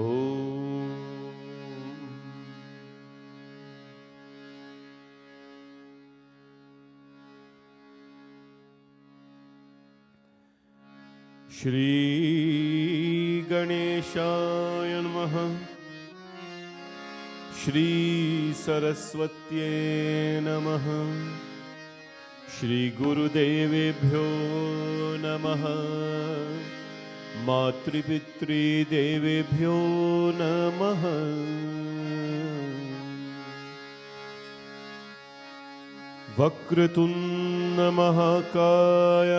ओम। श्री गणेशाय नमः। श्री सरस्वत्यै नमः। श्री गुरुदेवेभ्यो नमः। मातृपितृदेवेभ्यो नमः। वक्रतुण्ड महाकाय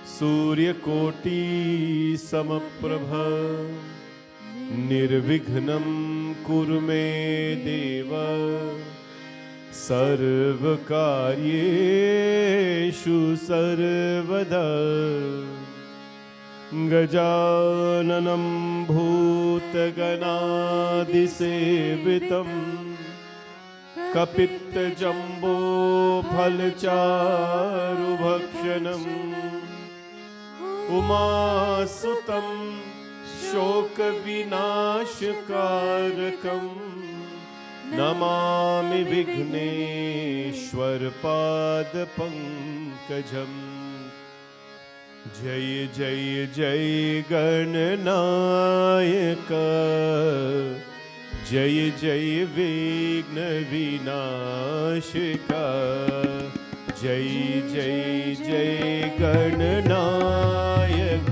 सूर्यकोटि समप्रभ निर्विघ्नं कुरु मे देव सर्वकार्येषु सर्वदा। गजाननं भूतगणादिसेवितं कपित्तजम्बोफलचारुभक्षणम् उमासुतं शोकविनाशकारकं नमामि विघ्नेश्वरपादपङ्कजम्। जय जय जय गणनायक जय जय विघ्न विनाशक जय जय जय गणनायक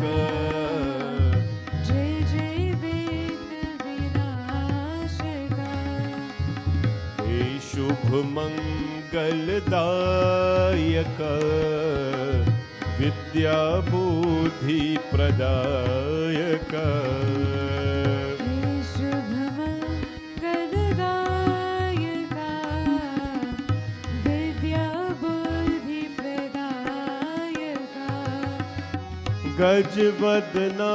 जय जय विघ्न विनाशक। हे शुभ मंगलदायक विद्या बुद्धि प्रदायक शुभ मंगलदायक विद्या बुद्धि प्रदायक। गजवदना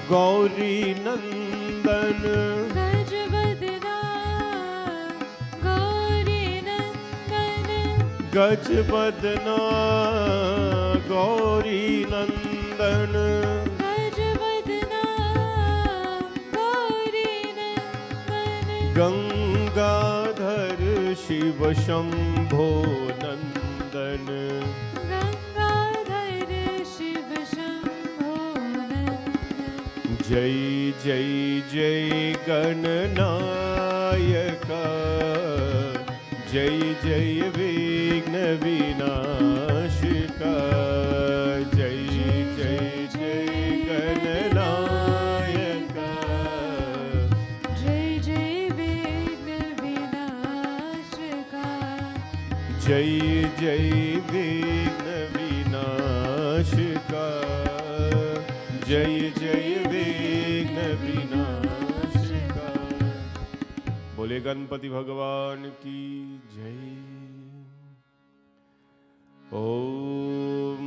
गौरी नंदन गजवदना गौरी नंदन गजवदना गौरी नंदन गजवदना गौरी नंदन गंगाधर शिव शंभो नंदन गंगाधर शिव शंभो नंदन। जय जय जय गणनायक जय जय विघ्न विनाशक जय जय जय गणनायक जय जय विघ्न विनाशक जय जय विघ्न विनाशक जय जय विघ्न विनाशक। बोले गणपति भगवान की जय। ओम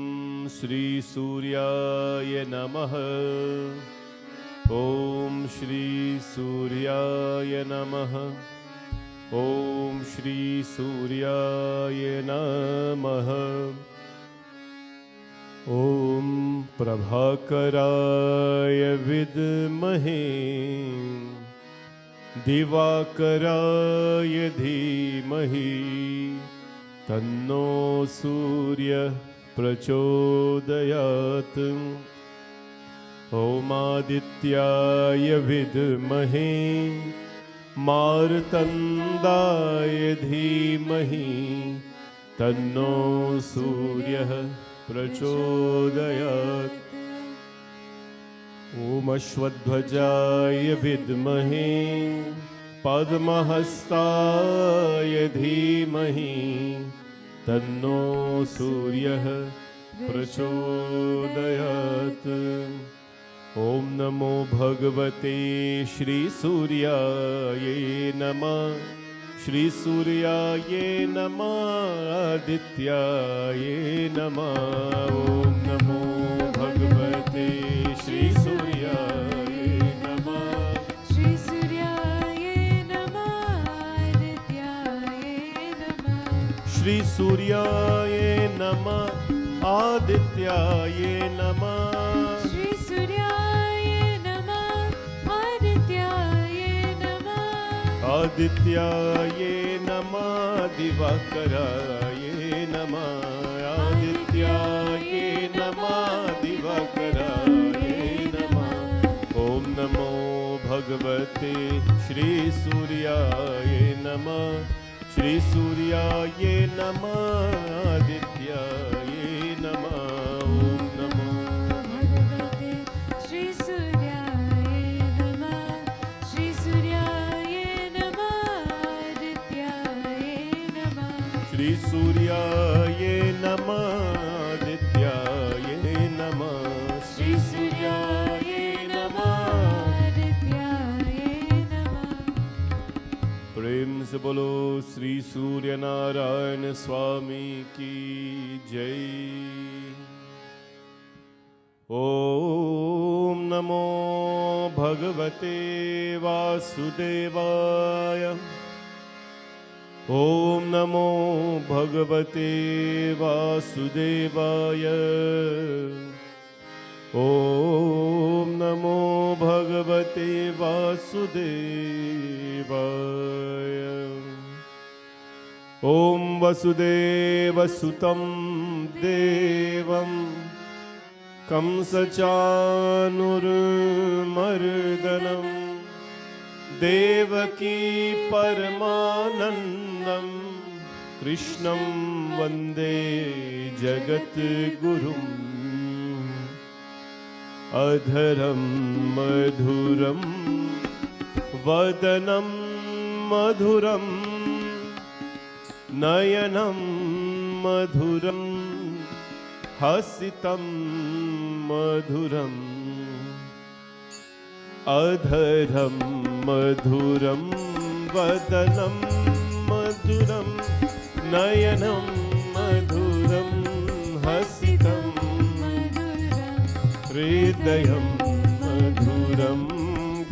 श्री सूर्याय नमः। ओम श्री सूर्याय नमः। ओम श्री सूर्याय नमः। ओम प्रभाकराय विद्महे दिवाकराय धीमहि तन्नो सूर्य प्रचोदयात्। ओमादित्याय विद्महे मार्तण्डाय धीमहि तन्नो सूर्यः प्रचोदयात्। ओम अश्वध्वजाय विद्महे पद्महस्ताय धीमहि तन्नो सूर्यः प्रचोदयात्। ओम नमो भगवते श्री सूर्याय नमः। श्री सूर्याय नमः आदित्याय नमः। ओम नमो भगवते श्री सूर्याय नमः। श्री सूर्याय नमः आदित्याय नमः। श्री सूर्याय नमः आदित्याय नमः। श्री सूर्याय नमः आदित्याय नमः दिवाकराय नमः आदित्याय नमः दिवाकराय नमः ॐ नमो भगवते श्री सूर्याय नमः श्री सूर्याय नमः आदित्याय नमः ॐ नमो भगवते श्री सूर्याय नमः श्री सूर्याय नमः आदित्याय नमः श्री सूर्याय नमः आदित्याय नमः श्री सूर्याय नमः आदित्याय नमः। प्रेम से बोलो श्री सूर्य नारायण स्वामी की जय। ओम नमो भगवते वासुदेवाय ओम नमो भगवते वासुदेवाय ओम नमो भगवते वासुदेवाय ओम वसुदेवसुतं देवं कंसचानुर्मर्दनं देवकी परमानन्दं कृष्णं वन्दे जगद्गुरुम् अधरं मधुरं वदनं मधुरं नयनं मधुरं हसितं मधुरम् अधरं मधुरं वदनं मधुरं नयनं मधुरं हसितं हृदयं मधुरं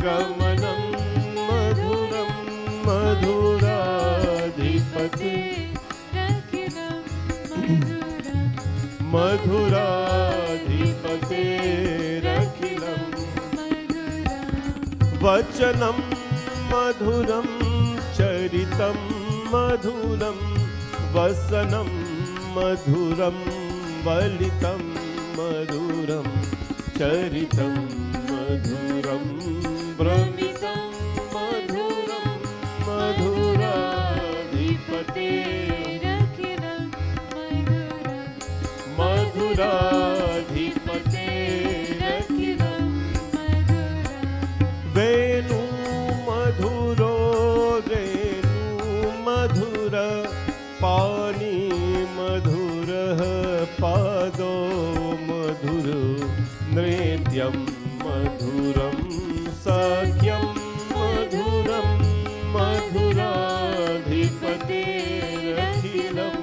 गमनं मधुरं मधुराधिपति मधुराधिपतेरखिलं वचनं मधुरं चरितं मधुरं वसनं मधुरं वलितं मधुरं चरितं मधुरं भ्रमितं मधुरं मधुराधिपतेरखिलं मधुराधिपतेरखिलं वेणु मधुरो रेणु मधुर पानी मधुरः पादो मधुर नृत्यं मधुरं सख्यं मधुरं मधुराधिपतेरखिलं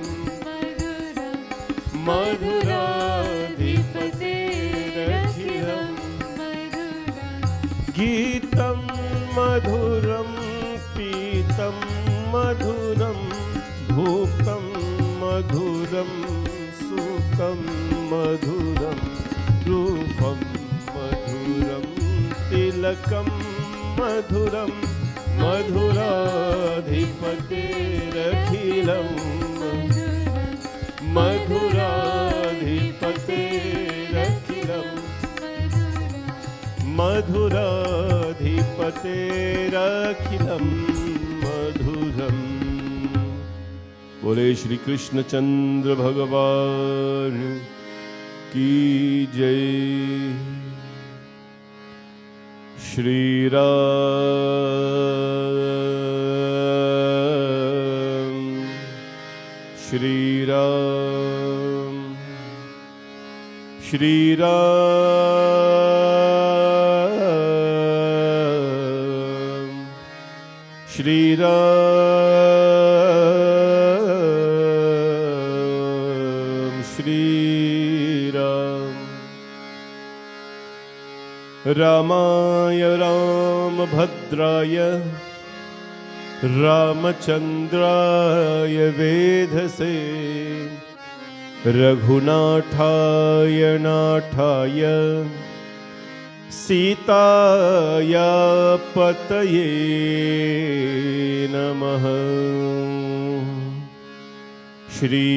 मधुराधिपतेरखिलं गीतं मधुरं पीतं मधुरं भूतं मधुरं सुखं मधुरं रूपं मधुरं तिलकं मधुरं मधुराधिपतेरखिलं मधुराधिपतेरखिलं मधुराधिपतेरखिलं मधुरम्। बोले श्री कृष्ण चंद्र भगवान की जय। श्री राम श्री राम श्री राम श्री राम श्री राम। रामाय रामभद्राय रामचंद्राय वेधसे रघुनाथाय नाथाय सीताया पतये नमः। श्री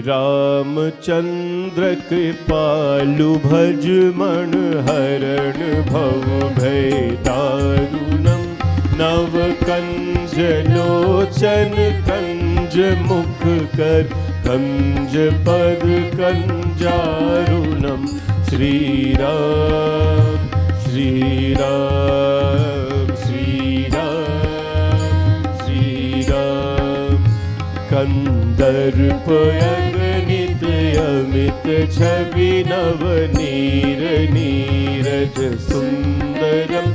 रामचंद्र कृपालु भज मन हरण भव भय दारुणम। नव कंज लोचन कंज मुख कर कंज पद कंजारुणम। श्री राम श्री राम श्री राम श्री राम। कंदर्प अगणित अमित छवि नव नीर नीरज सुंदरम।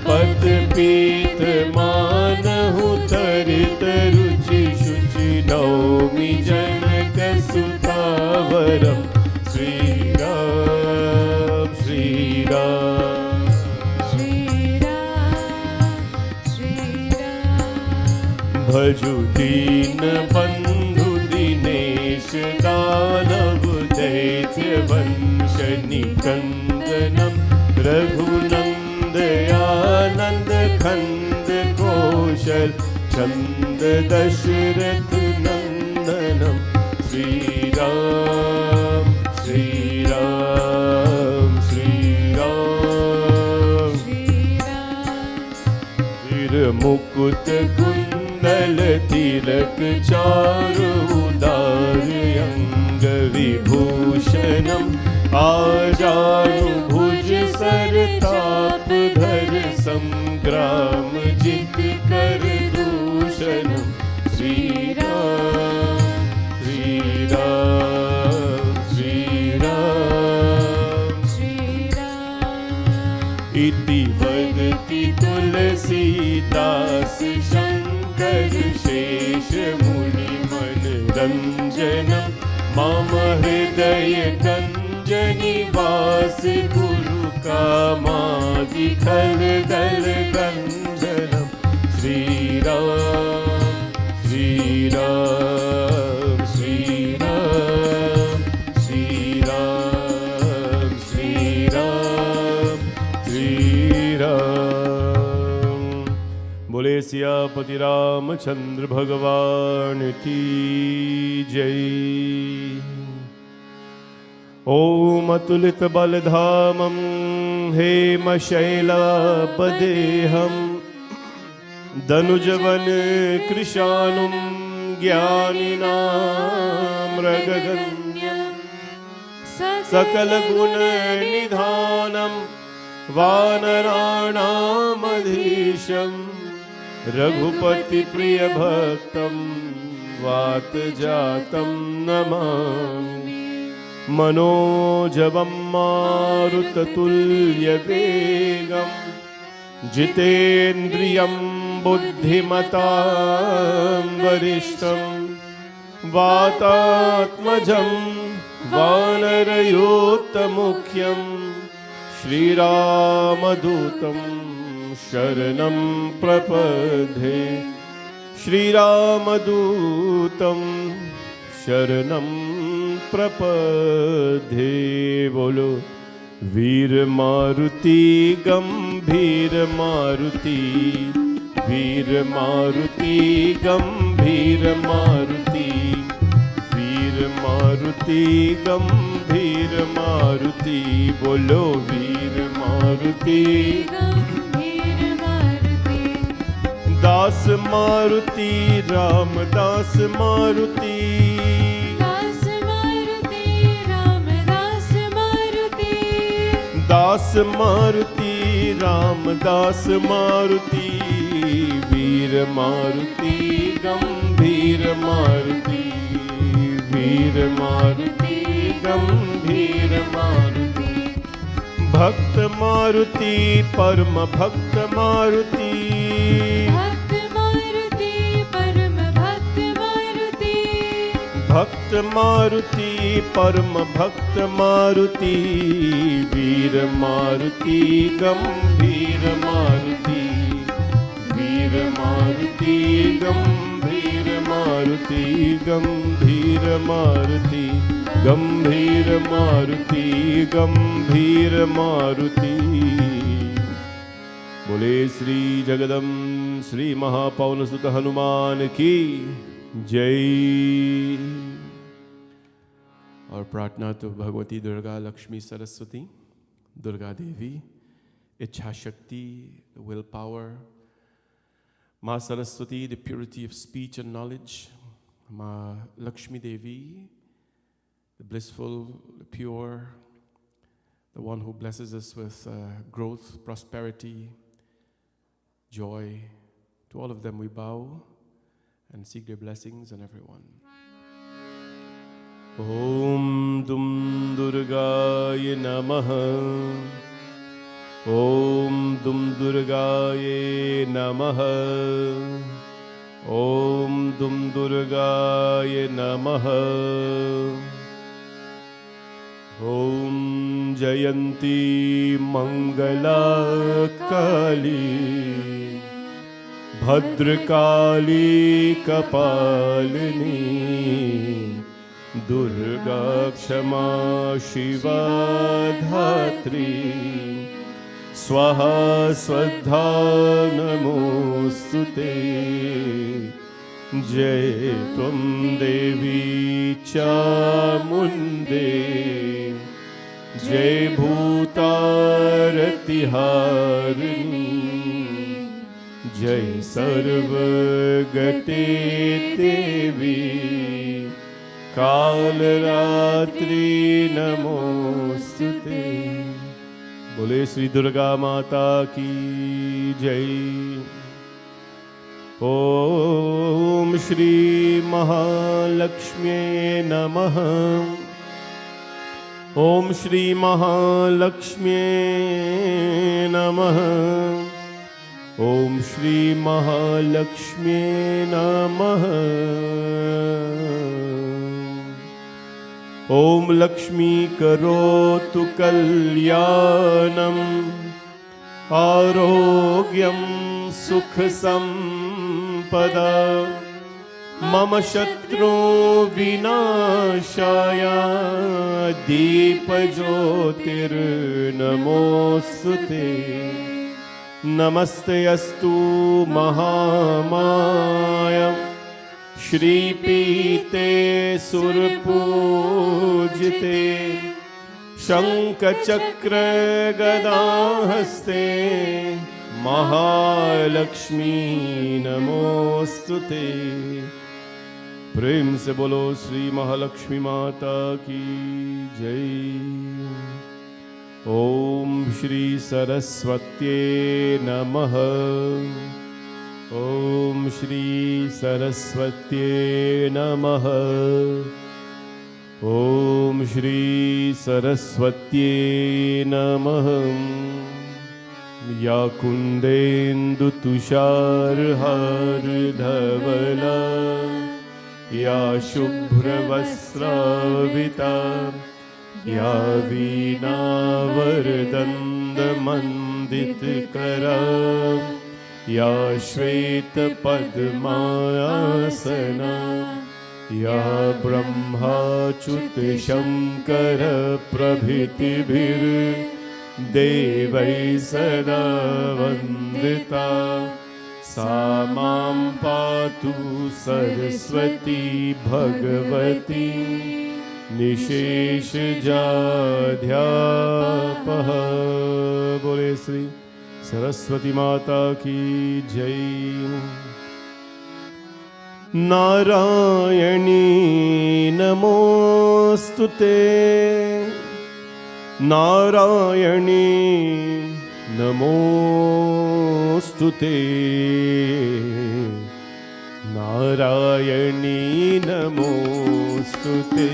पद पीत मानहु तरित रुचि शुचि नौमि जनक सुतावरम। श्री राम श्री राम श्री राम श्री राम। भजु दीन बंधु दिनेश दानव दैत्य वंश निकंदनम। रघुनंदयानंद खंद कौशल चंद दशरथ नंदनम। श्री राम श्री राम श्री राम श्री राम। सिर मुकुट कुंडल तिलक चारु उदार अंग विभूषणम। आजानु भुज सर ताप धर संग्राम जित कर दूषणम। श्री राम श्री राम श्री राम श्री राम। इति वदति तुलसीदास शंकर शेष मुनि मन रंजनम। मम हृदय निवास गुरु कामादि खल दल गंजनम। श्री राम श्री राम श्री राम श्री राम श्री राम श्री राम। बोले सियापति रामचंद्र भगवान की जय। ओम अतुलित बलधामं हेमशैलापदेहं। दनुजवन कृशानुं ज्ञानिनां मृगगण्यं। सकलगुणनिधानं वानराणामधीशं। रघुपतिप्रियभक्तं वातजातं नमामि। मनोजवं मारुततुल्यवेगं। जितेन्द्रियं बुद्धिमतां वरिष्ठं। वातात्मजं वानरयोत्तमुख्यं। श्रीरामदूतं शरणं प्रपद्ये। श्रीरामदूतं शरणं प्रपद्ये। बोलो वीर मारुति गंभीर मारुति। वीर मारुति गंभीर मारुति। वीर मारुति गंभीर मारुति। बोलो वीर मारुति गंभीर मारुति। दास मारुति रामदास मारुति। दास मारुति रामदास मारुति। वीर मारुति गंभीर मारुति। वीर मारुति गंभीर मारुति। भक्त मारुति परम भक्त मारुति। भक्त मारुति परम भक्त मारुति। भक्त मारुति परम भक्त मारुति। वीर मारुति गंभीर मारुति। वीर मारुति गंभीर मारुति। गंभीर मारुति गंभीर मारुति गंभीर मारुति। बोले श्री जगदम श्री महापवन सुत हनुमान की जय। और प्रार्थना तो भगवती दुर्गा लक्ष्मी सरस्वती, दुर्गा देवी, इच्छा शक्ति, विल पावर, माँ Saraswati, the purity of speech and knowledge, माँ लक्ष्मी देवी, the blissful, the pure, the one who blesses us with growth, prosperity, joy. To all of them we bow and seek their blessings on everyone. Om Dum Durgaye Namah. Om Dum Durgaye Namah. Om Dum Durgaye Namah. Om Jayanti Mangala Kali Bhadrakali Kapalini Durga Kshama Shiva Dhatri Swaha Swadha Namostute Jai Tvam Devi Chamunde Jai Bhutaratiharini Jai Sarvagate Devi Kalratri Namostute। बोले श्री दुर्गा माता की जय। ओम श्री महालक्ष्म्ये नमः। ओम श्री महालक्ष्म्ये नमः। ओम श्री महालक्ष्म्ये नमः। ओम लक्ष्मी करोतु कल्याणं आरोग्यं सुख संपदा मम शत्रु विनाशाय दीपज्योतिर्नमोस्तुते। नमस्तेऽस्तु महामाया श्रीपीते सुरपूजिते शंखचक्र गदाहस्ते महालक्ष्मी नमोस्तुते। प्रेम से बोलो श्री महालक्ष्मी माता की जय। ओम श्री सरस्वत्ये नमः। ओम श्री सरस्वत्ये नमः। ओम श्री सरस्वत्ये नमः। या कुंदेन्दु तुषारहार धवला या शुभ्रवस्त्राविता या वीणावरदण्डमण्डितकरा या श्वेतपद्मासना या ब्रह्माच्युतशङ्कर प्रभृतिभिर्देवैः सदा वन्दिता। सा मां पातु सरस्वती भगवती निशेषजाध्यापः। बोले श्री सरस्वती माता की जय। नारायणी नमोस्तुते। नारायणी नमोस्तुते। नारायणी नमोस्तुते।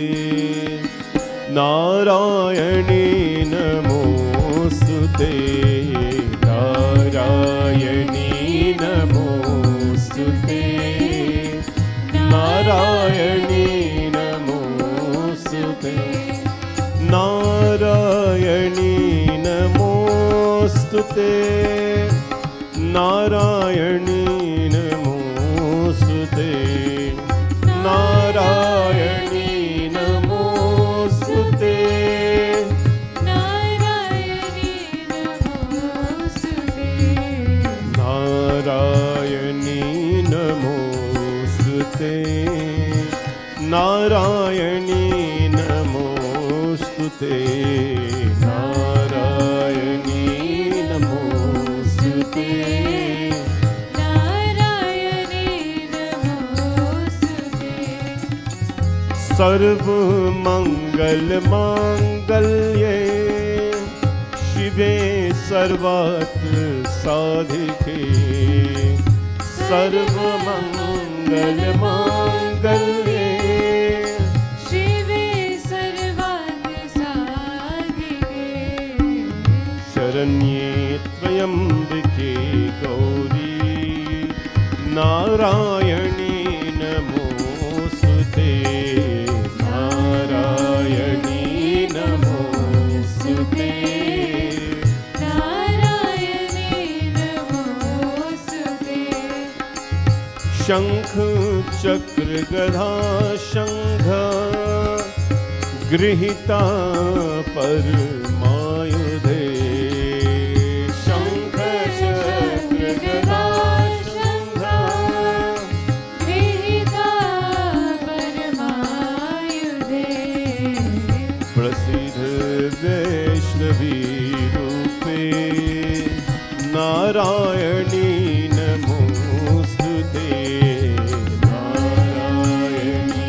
नारायणी नमोस्तुते। नारायणी नमोस्तुते। नारायणी नमोस्तुते। नारायणी नमोस्तुते। नारायणी नमोस्तुते। नारायणी नमोस्तुते। नारायणी नमोस्तुते। सर्वमङ्गलमाङ्गल्ये शिवे सर्वात्र साधिके सर्वमङ्गलमाङ्गल्ये शिवे सर्वार्थ साधिके शरण्ये त्र्यम्बके गौरी नारायणी नमोस्तुते नारायणी नमोस्तुते नारायणी नमोस्तुते शंख चक्र गदा शंख गृहीता परमायुधे शंख चक्र गदा शंख विहिता परमायुधे प्रसिद्ध वैष्णवी रूपे नारायणी नमोस्तुते नारायणी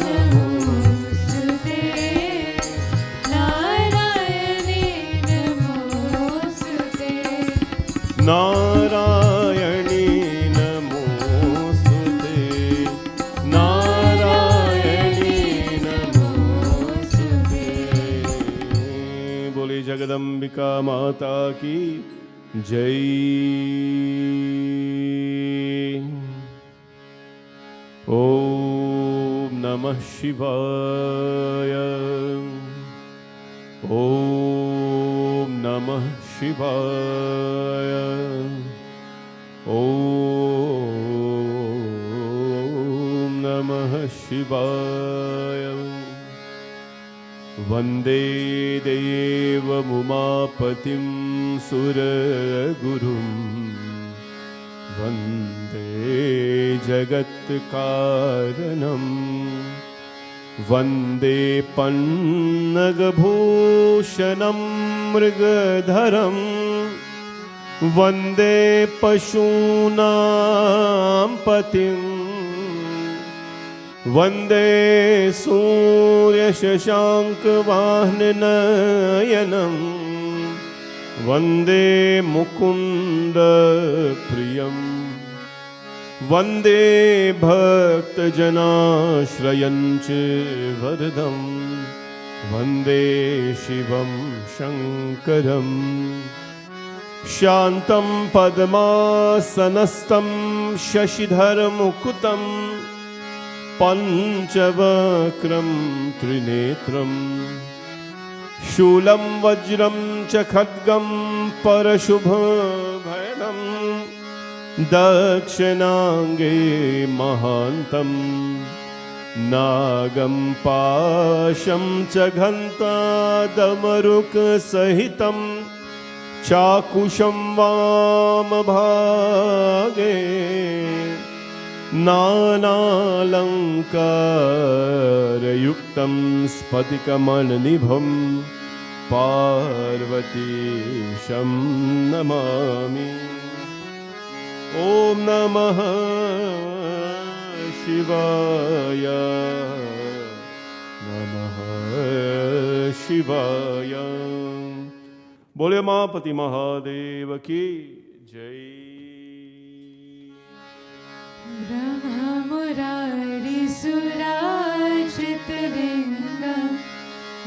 नमोस्तुते नारायणी नमोस्तुते नारायणी नमोस्तुते नारायणी नमोस्तुते बोले जगदम्बिका माता की जय ओम नमः शिवाय ओम नमः शिवाय ओम नमः शिवाय वन्दे देवमुमापतिं सुरगुरुं वन्दे जगत्कारणं वन्दे पन्नगभूषणं मृगधरं वन्दे पशूनां पतिम् वन्दे सूर्यशशाङ्कवाहननयनं वन्दे मुकुन्दप्रियं वन्दे भक्तजनाश्रयं च वरदं वन्दे शिवं शङ्करं शान्तं पद्मासनस्थं शशिधरमुकुतं पञ्चवक्त्रं त्रिनेत्रं शूलं वज्रं च खड्गं परशुभभयदं दक्षिणाङ्गे महान्तं नागं पाशं च घण्टादमरुकसहितं चाकुशं वामभागे नानालङ्कारयुक्तं स्फटिकमणिनिभं पार्वतीशं नमामि ॐ नमः शिवाय नमः शिवाय बोले मापति महादेव की जय ब्रह्ममुरारिसुरार्चितलिङ्गं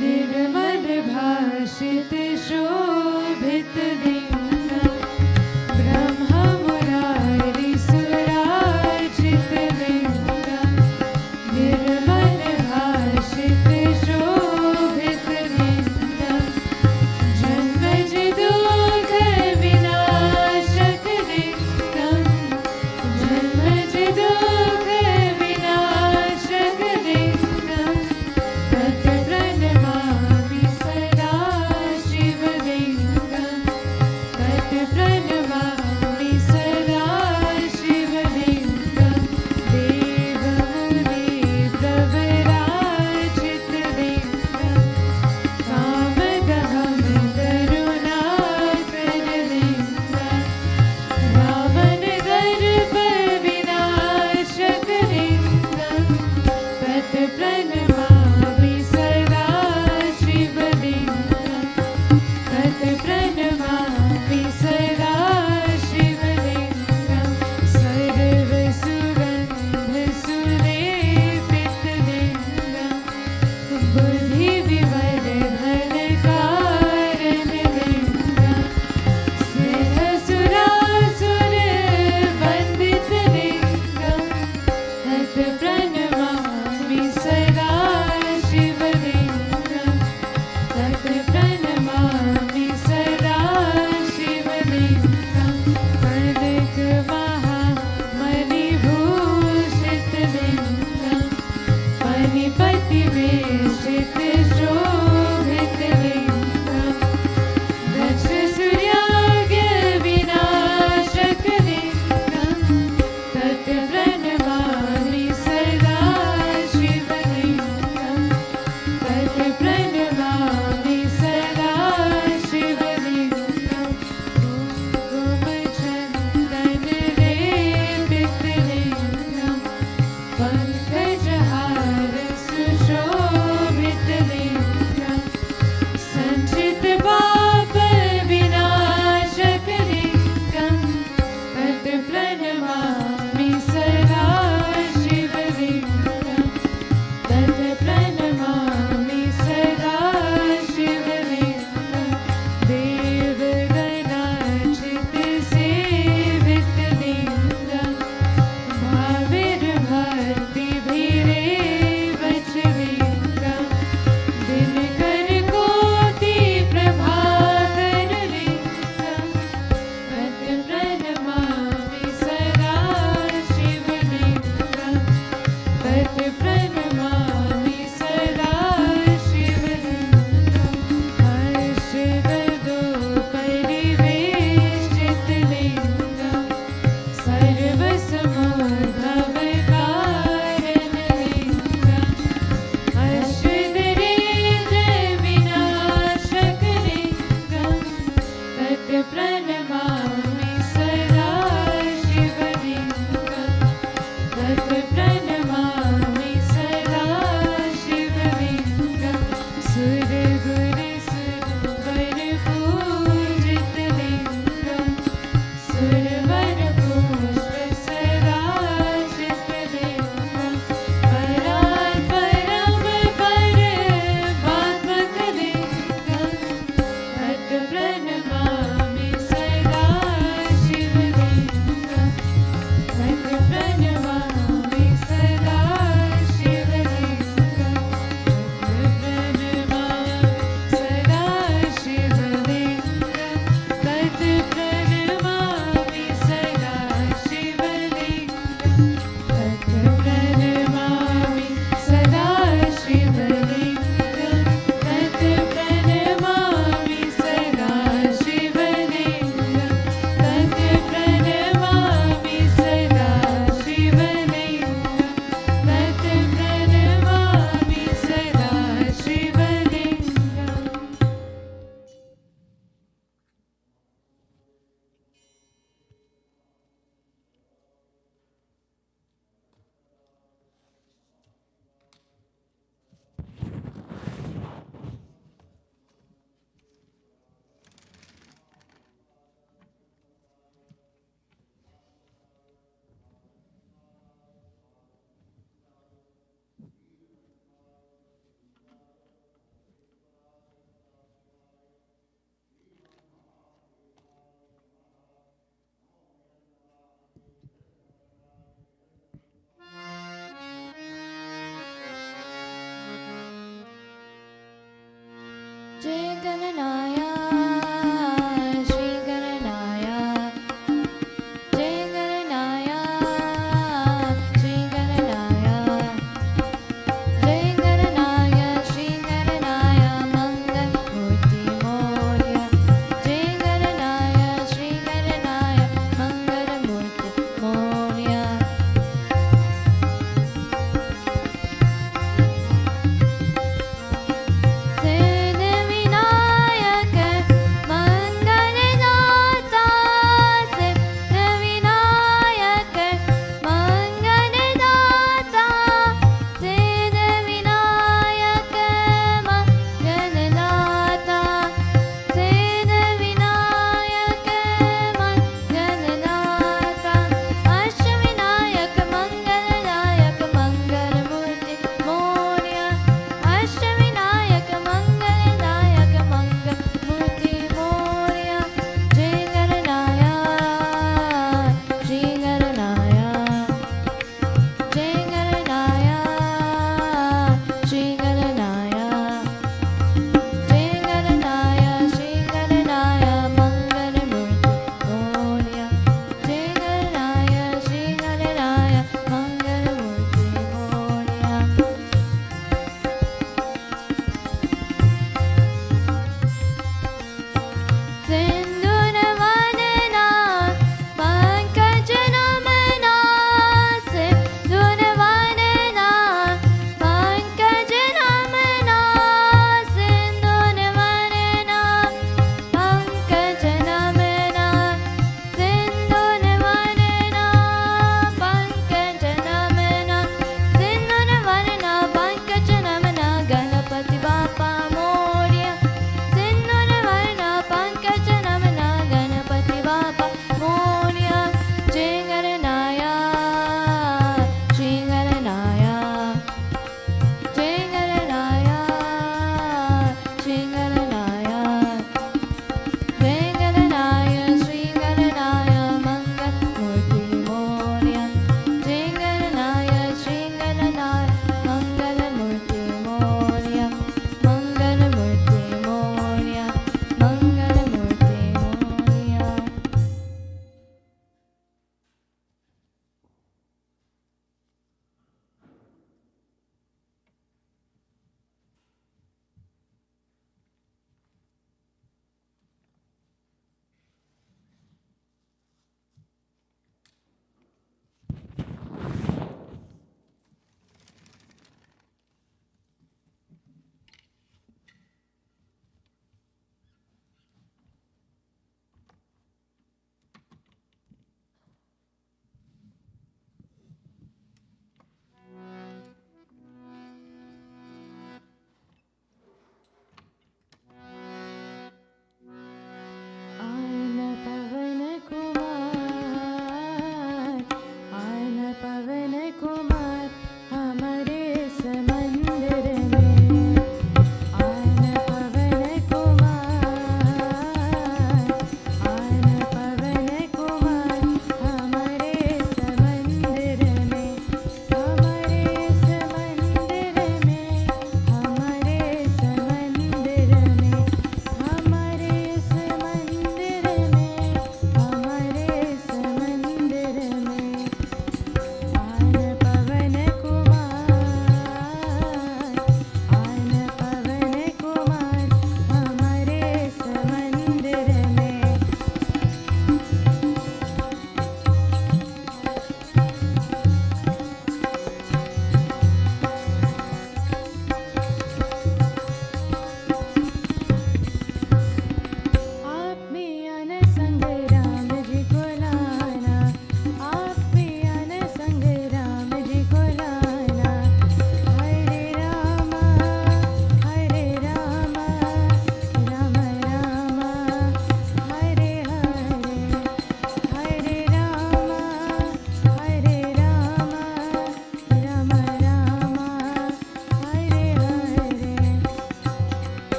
निर्मलभाषितशोभितलिङ्गं ब्रह्ममुरारिसुरार्चितलिङ्गं निर्मलभाषितशोभितलिङ्गं जन्मजदुःखविनाशकलिङ्गं जन्मजदुःखविनाशकलिङ्गं तत् प्रणमामि सदा बुद्धि विवर धन कारण लिंगम सिर सुरासुर वंदित लिंगम तत् प्रणमामि सदा शिवलिंगम तत् प्रणमामि सदा शिवलिंगम पदक महामणिभूषित लिंगम पनिपति वेष्टित शोभित लिंगम दक्ष सूर्याग्र विनाशक लिंगम तत् प्रणमामि सदा शिवलिंगम तत् प्रणमामि सदा शिवलिंगम कुंकुमचन्दन लेपित लिंगम पंकजहार सुशोभित लिंगम संचित पाप विनाशक लिंगम तत् प्रणमामि सदा शिवलिंगम तत् प्रणमामि सदा शिवलिंगम देवगणार्चित सेवित लिंगम भाविर्भक्तिभिरेवच लिंगम दिनकर कोटि प्रभाकर लिंगम तत् प्रणमामि सदा शिवलिंगम तत् प्रणमामि सदा शिवलिंगम हर्षवर्धो परिवेष्टित लिंगम सर्वसमोद्भवकारण लिंगम अश्वदरेन्द्र विनाशक लिंगम तत् प्रणमामि सदा शिवलिंगम तत् प्रणमामि सदा शिवलिंगम सुरगुर सुरवर पूजित लिंगम सुरवर पुष्प सराजित लिंगम परात् परम परमात्मक लिंगम तत् प्रणमामि सदा शिवलिंगम तत् प्रणमामि सदा शिवलिंगम तत् प्रणमामि सदा शिवलिंगम तत् प्रणमामि सदा शिवलिंगम तत् प्रणमामि सदा शिवलिंगम तत् प्रणमामि सदा शिवलिंगम तत् प्रणमामि सदा शिवलिंगम तत् प्रणमामि सदा शिवलिंगम जय गणनाया श्री गणनाया जय गणनाया श्री गणनाया जय गणनाया श्री गणनाया मंगल मूर्ति मोर्या जय गणनाया श्री गणनाया मंगल मूर्ति Morya Vinayak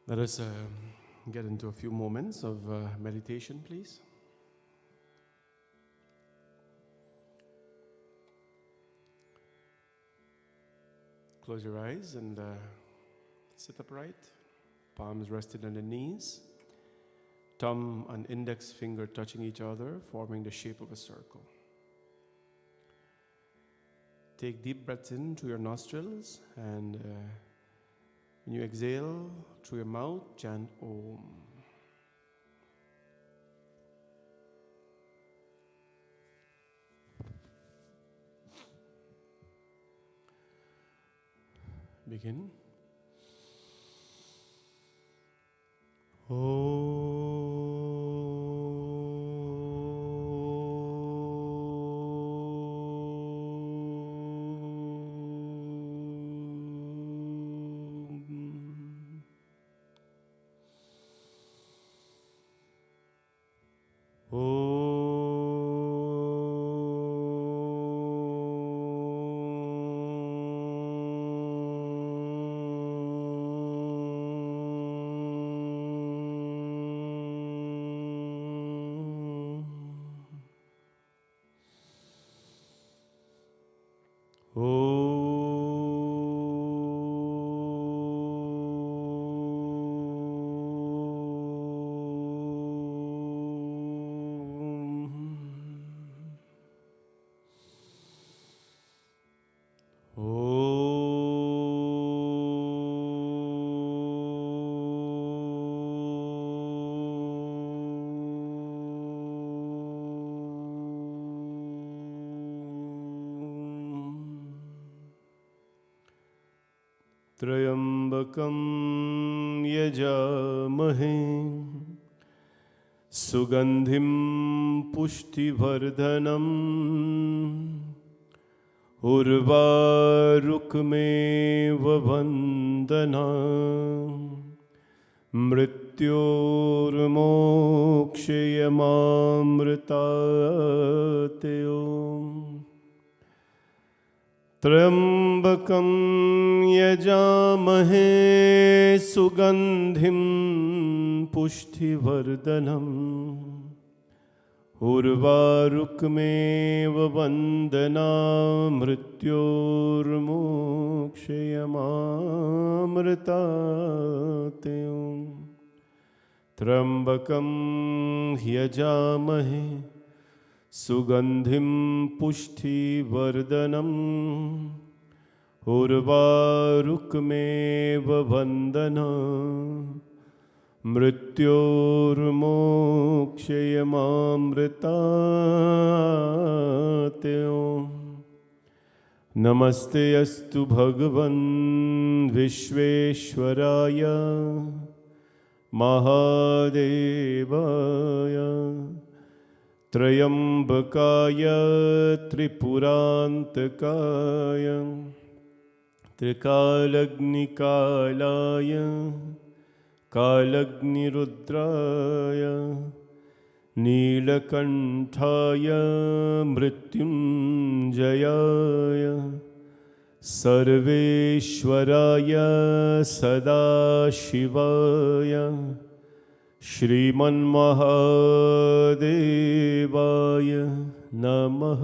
Let us get into a few moments of meditation, please. Close your eyes and sit upright, palms rested on the knees, thumb and index finger touching each other, forming the shape of a circle. Take deep breaths in through your nostrils, and when you exhale through your mouth, chant Om. Begin. त्र्यंबकं यजामहे सुगंधिं पुष्टिवर्धनम् उर्वारुकमेव वन्दनाम् मृत्योर्मोक्षयमामृतात् त्र्यंबकं यजामहे सुगंधिं पुष्टिवर्धनम् उर्वारुकमेव वन्दनाम् मृत्योर्मोक्षयमामृतात् त्र्यंबकं यजामहे सुगंधिं पुष्टिवर्धनम् उर्वारुकमेव वन्दनाम् मृत्योर्मोक्षयमामृतात् नमस्ते अस्तु भगवन् विश्वेश्वराय महादेवाय त्र्यंबकाय त्रिपुरान्तकाय त्रिकालग्निकालाय कालग्निरुद्राय नीलकण्ठाय मृत्युञ्जयाय सर्वेश्वराय सदाशिवाय श्रीमन्महादेवाय नमः।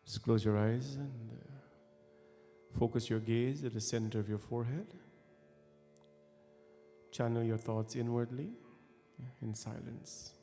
Just close your eyes and focus your gaze at the center of your forehead. Channel your thoughts inwardly in silence.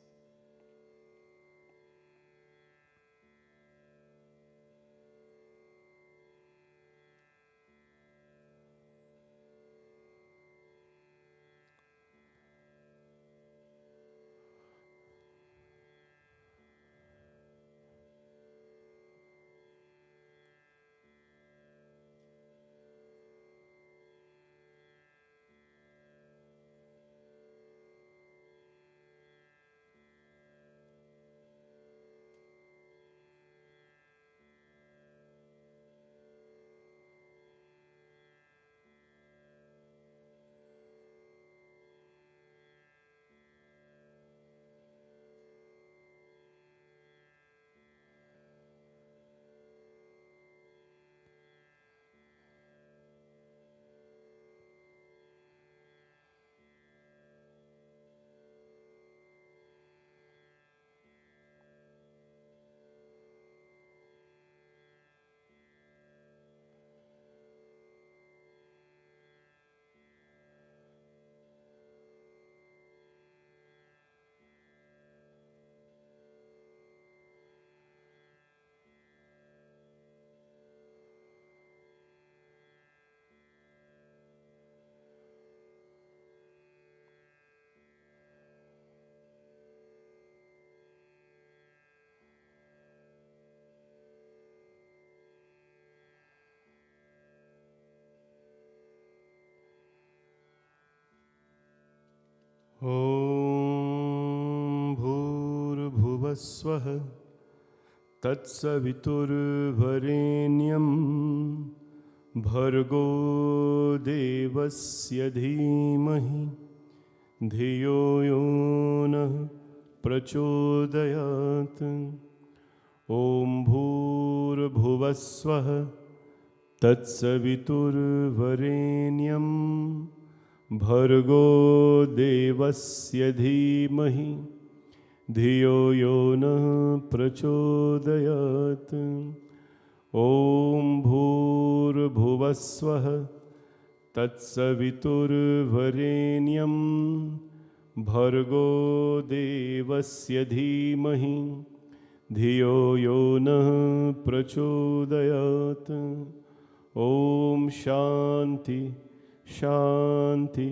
ॐ भूर्भुवस्वः तत्सवितुर्वरेण्यं भर्गो देवस्य धीमहि धियो यो नः प्रचोदयात्। ॐ भूर्भुवस्वः तत्सवितुर्वरेण्यं भर्गो देवस्य धीमहि धियो यो नः प्रचोदयात्। ॐ भूर्भुवस्वः तत्सवितुर्वरेण्यं भर्गो देवस्य धीमहि धियो यो नः प्रचोदयात्। ॐ शान्ति शान्ति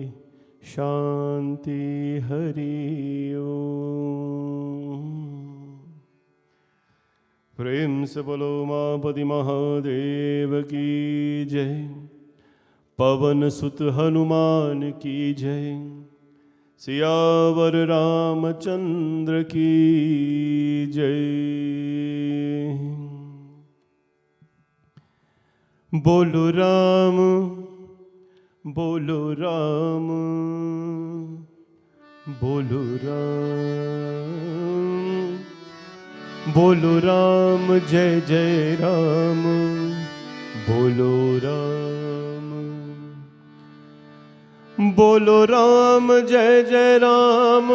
शान्ति हरि ओम। प्रेम से बोलो उमापति महादेव की जय। पवन सुत हनुमान की जय। सियावर रामचंद्र की जय। बोलो राम बोलो राम बोलो राम बोलो राम जय जय राम बोलो राम बोलो राम जय जय राम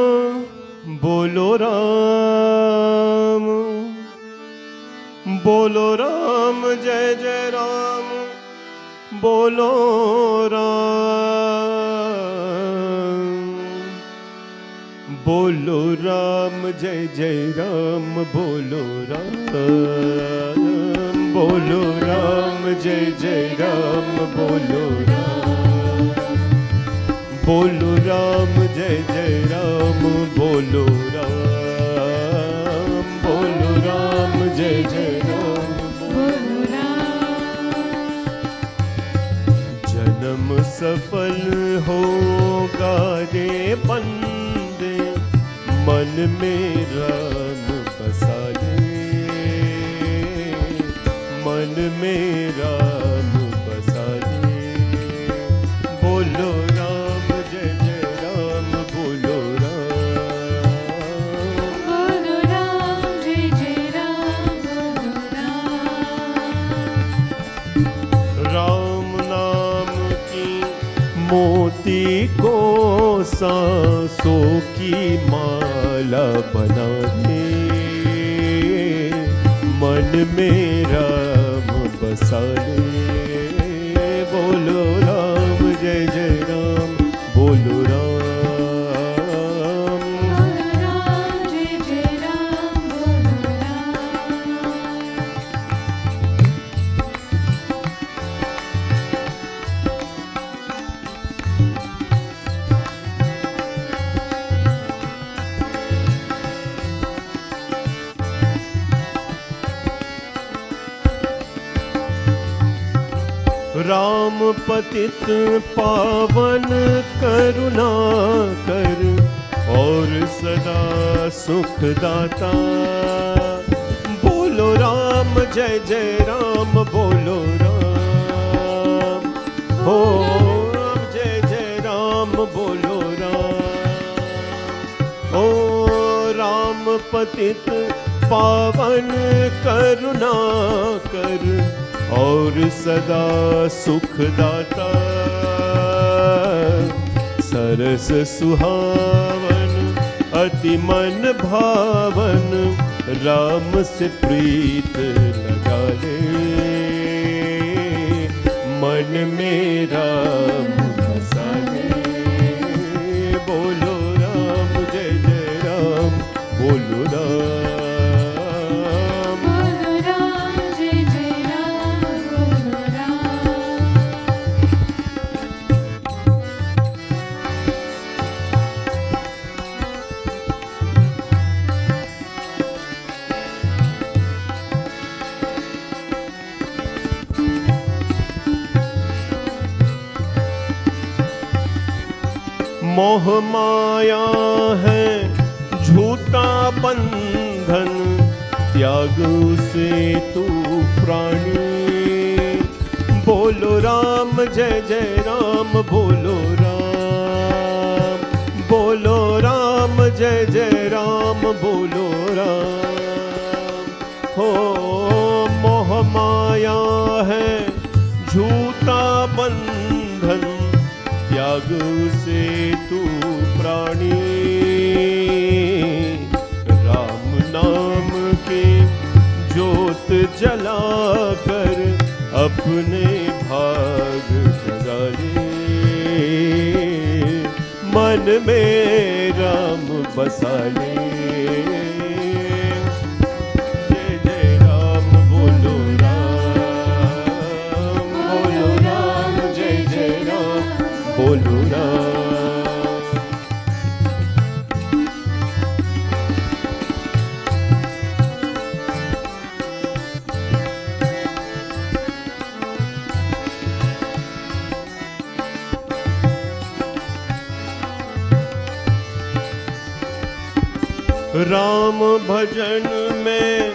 बोलो राम बोलो राम जय जय राम बोलो राम बोलो राम जय जय राम बोलो राम बोलो राम जय जय राम बोलो राम बोलो राम जय जय राम बोलो राम बोलो राम जय जय राम बोलो जन्म सफल होगा रे बंदे मन में राम बसा ले मन में राम बसा ले बोलो राम जय जय राम बोलो राम जय जय राम बोलो राम नाम की मोती को सांसों की माला बना दे मन में राम बसा ले बोलो राम जय जय राम बोलो राम जय जय राम बोलो राम पतित पावन करुणा कर और सदा सुखदाता बोलो राम जय जय राम बोलो राम हो जय जय राम बोलो राम ओ राम पतित पावन करुणा कर और सदा सुखदाता सरस सुहावन अति मन भावन राम से प्रीत लगा ले मन में राम बसा ले बोलो राम जय जय राम बोलो राम मोह माया है झूठा बंधन, त्याग से तू प्राणी। बोलो राम जय जय राम, बोलो राम, बोलो राम जय जय राम, बोलो राम। हो मोह माया है झूठा बंधन, त्याग से तू प्राणी। राम नाम के ज्योत जलाकर अपने भाग जगा ले, मन में राम बसा ले। जय जय राम बोलो राम, बोलो राम जय जय राम, बोलो राम। राम भजन में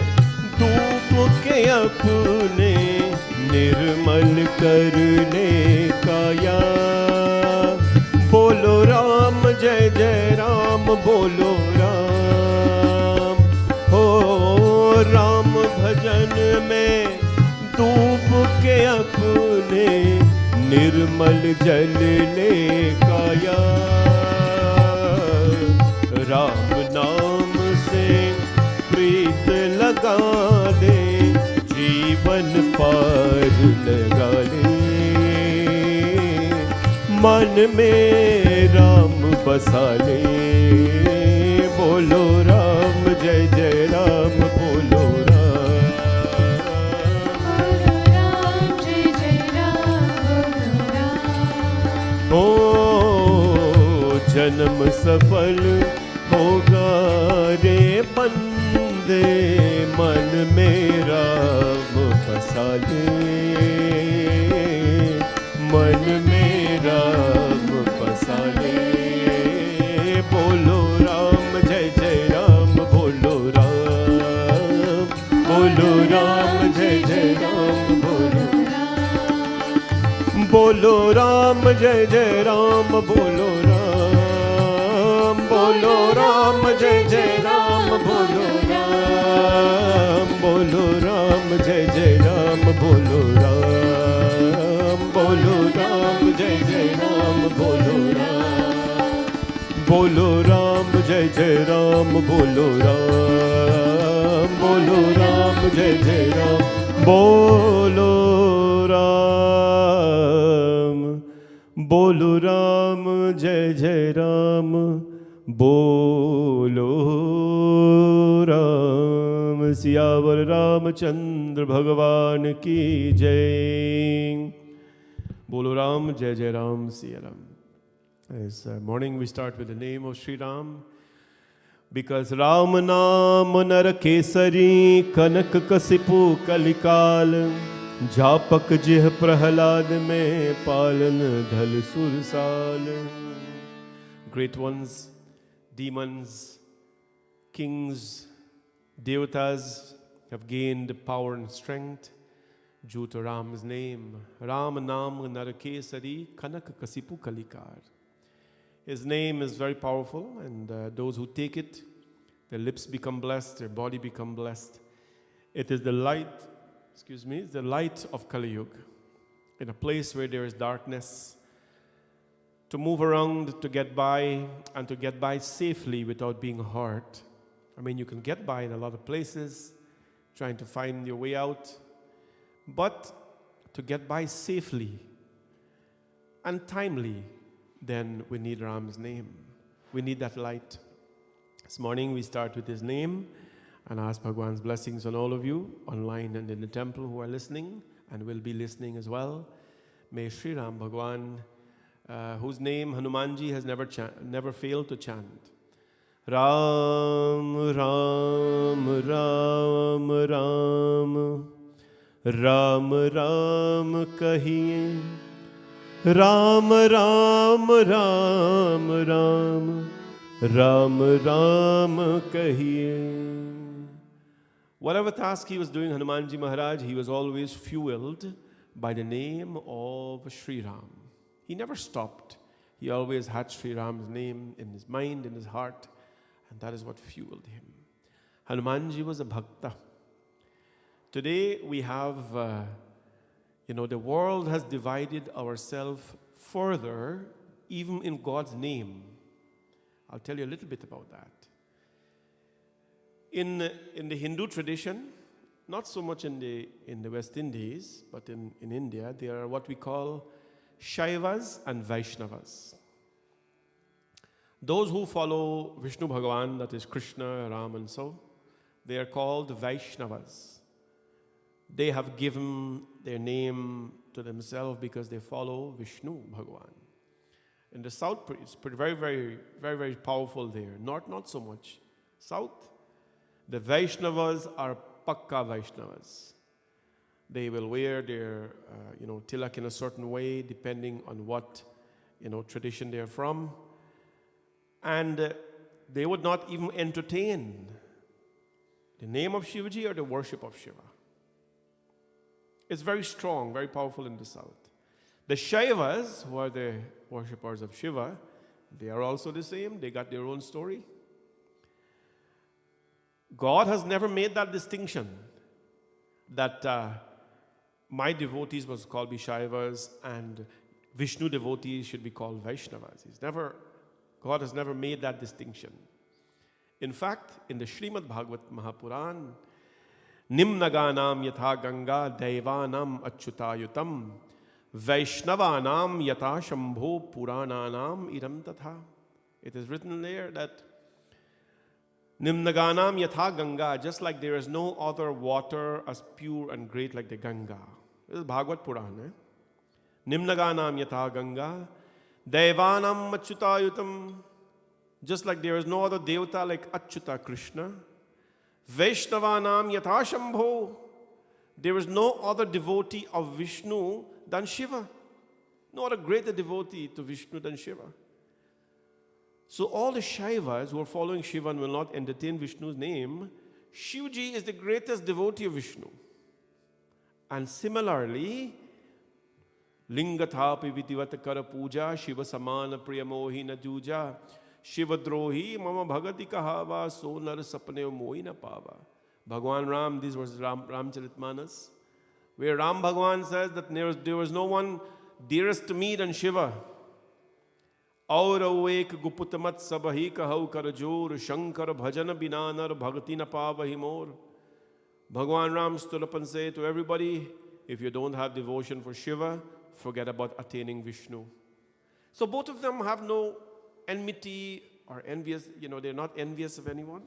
धूप के अपने निर्मल कर ले काया। बोलो राम जय जय राम, बोलो राम। हो राम भजन में धूप के अपने निर्मल जल ले काया। राम नाम से प्रीत लगा दे, जीवन पार लगा ले। मन में राम बसा ले। बोलो राम जय जय राम, बोलो राम, बोलो राम जय जय राम, बोलो राम। ओ जन्म सफल होगा रे बंदे, मन में राम बसा ले। मन में राम बसा ले। बोलो राम जय जय राम, बोलो राम, बोलो राम जय जय राम, बोलो राम। बोलो राम जय जय राम, बोलो राम, बोलो राम जय जय राम, बोलो राम। बोलो राम जय जय राम, बोलो राम, बोलो राम जय जय राम, बोलो राम। बोलो राम जय जय राम, बोलो राम, बोलो राम जय जय राम, बोलो राम। बोलो राम जय जय राम, बोलो राम। सियावर रामचंद्र भगवान की जय। बोलो राम जय जय Ram, Siya Ram. This morning we start with the name of Sri Ram, because Ram naam nar kesari, kanak kasipu kalikal, जापक जिह Prahlad में पालन धल सुरसाल। Great ones, demons, kings, devatas have gained power and strength due to Ram's name. Ram Naam Narakesari Kanak Kasipu Kalikar. His name is very powerful, and those who take it, their lips become blessed, their body become blessed. It is the light, it's the light of Kali Yuga. In a place where there is darkness, to move around, to get by, and to get by safely without being hurt. I mean, you can get by in a lot of places, trying to find your way out, but to get by safely and timely, then we need Ram's name. We need that light. This morning we start with his name and ask Bhagwan's blessings on all of you online and in the temple who are listening and will be listening as well. May Sri Ram Bhagwan, whose name Hanumanji has never failed to chant. Ram, Ram, Ram, Ram, Ram, Ram kahiye, Ram Ram Ram Ram Ram Ram kahiye. Whatever task he was doing, Hanumanji Maharaj, he was always fueled by the name of Sri Ram. He never stopped. He always had Sri Ram's name in his mind, in his heart, and that is what fueled him. Hanumanji was a bhakta. Today we have, the world has divided ourselves further, even in God's name. I'll tell you a little bit about that. In the Hindu tradition, not so much in the West Indies, but in India, there are what we call Shaivas and Vaishnavas. Those who follow Vishnu Bhagavan, that is Krishna, Ram and so, they are called Vaishnavas. They have given their name to themselves because they follow Vishnu Bhagavan. In the south, it's very, very, very, very powerful there. North, not so much. South, the Vaishnavas are Pakka Vaishnavas. They will wear their, tilak in a certain way, depending on what, tradition they are from. And they would not even entertain the name of Shivaji or the worship of Shiva. It's very strong, very powerful in the south. The Shaivas, who are the worshippers of Shiva, they are also the same. They got their own story. God has never made that distinction that my devotees must call be Shaivas and Vishnu devotees should be called Vaishnavas. God has never made that distinction. In fact, in the Srimad Bhagavat Mahapuran, Nimnaganam yatha Ganga Devanam Achyutayutam Vaishnavanam yatha Shambho Purananam idam tatha. It is written there that Nimnaganam yatha Ganga, just like there is no other water as pure and great like the Ganga. This is Bhagavat Puran. Nimnaganam yatha Ganga Devanam Achyutayutam, just like there is no other devata like Achyuta Krishna. Vaishnavanam yatha Shambho, there is no other devotee of Vishnu than Shiva. No other greater devotee to Vishnu than Shiva. So all the Shaivas who are following Shiva and will not entertain Vishnu's name, Shivji is the greatest devotee of Vishnu. And similarly, Lingathapi Vidivata Kara Puja, Shiva Samana Priyamohi na Juja, Shiva Drohi Mama Bhagati Kahava, Sonar Sapane Mohi na Pava. Bhagwan Ram, this was Ramcharitmanas, where Ram Bhagwan says that there was no one dearest to me than Shiva. Aur awek guputamat sabahi kahau karajor, Shankar bhajan binanar bhagati na pavahi mor. Bhagwan Ram stood up and said to everybody, if you don't have devotion for Shiva, forget about attaining Vishnu. So both of them have no enmity or envious, they're not envious of anyone.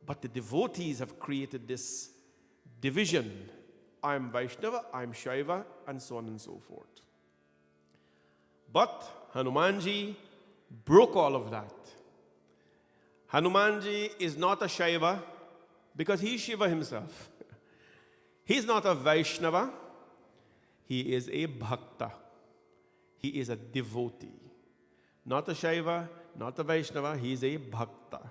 But the devotees have created this division. I'm Vaishnava, I'm Shaiva, and so on and so forth. But Hanumanji broke all of that. Hanumanji is not a Shaiva because he's Shiva himself. He's not a Vaishnava. He is a Bhakta. He is a devotee. Not a Shaiva, not a Vaishnava, he is a Bhakta.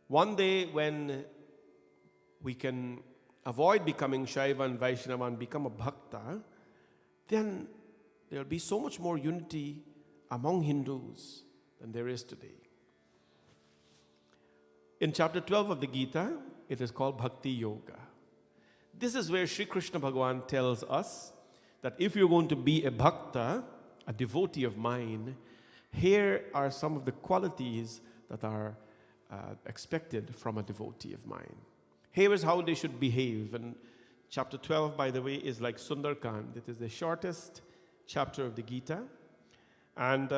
One day when we can avoid becoming Shaiva and Vaishnava and become a Bhakta, then there will be so much more unity among Hindus than there is today. In chapter 12 of the Gita, it is called Bhakti Yoga. This is where Sri Krishna Bhagavan tells us that if you're going to be a Bhakta, a devotee of mine, here are some of the qualities that are expected from a devotee of mine. Here is how they should behave. And chapter 12, by the way, is like Sundarkand. It is the shortest chapter of the Gita. And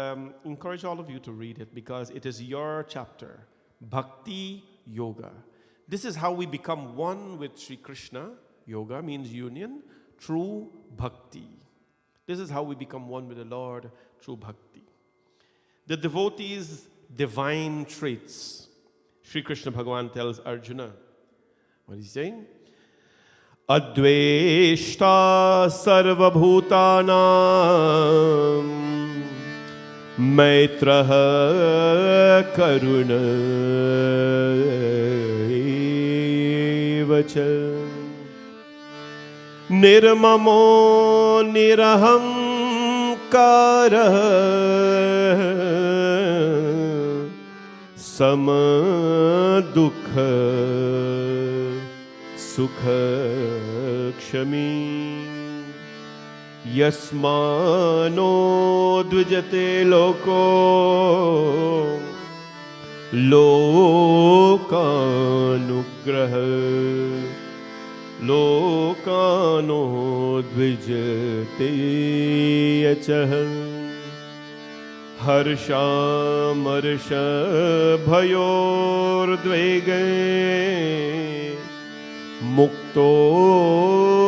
encourage all of you to read it because it is your chapter, Bhakti Yoga. This is how we become one with Sri Krishna. Yoga means union through bhakti. This is how we become one with the Lord through bhakti. The devotee's divine traits. Sri Krishna Bhagavan tells Arjuna, what is he saying? Adveshta sarvabhutanam maitraha karuna evacha nirmamo nirahamkara samadukha sukha kshami yasmano dvijate loko lokanugraha lokano dvijate achaha harshamarša bhayordvege mukto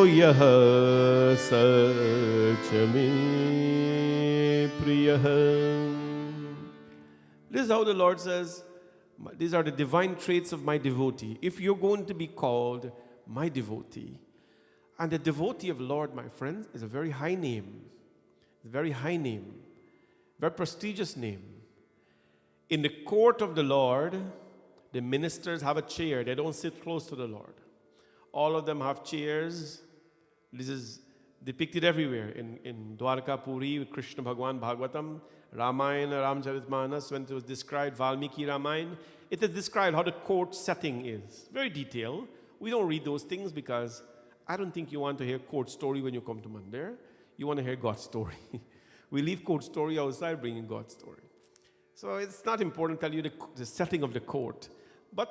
yah sachame priyah. This is how the Lord says, these are the divine traits of my devotee. If you're going to be called my devotee, and the devotee of Lord, my friends, is a very high name. It's a very high name. Very prestigious name. In the court of the Lord, the ministers have a chair. They don't sit close to the Lord. All of them have chairs. This is depicted everywhere. In Dwarka Puri, with Krishna Bhagwan Bhagavatam, Ramayana, Ramcharitmanas, when it was described, Valmiki Ramayana, it is described how the court setting is. Very detailed. We don't read those things because I don't think you want to hear court story when you come to Mandir. You want to hear God's story. We leave court story outside, bringing God's story. So it's not important to tell you the setting of the court. But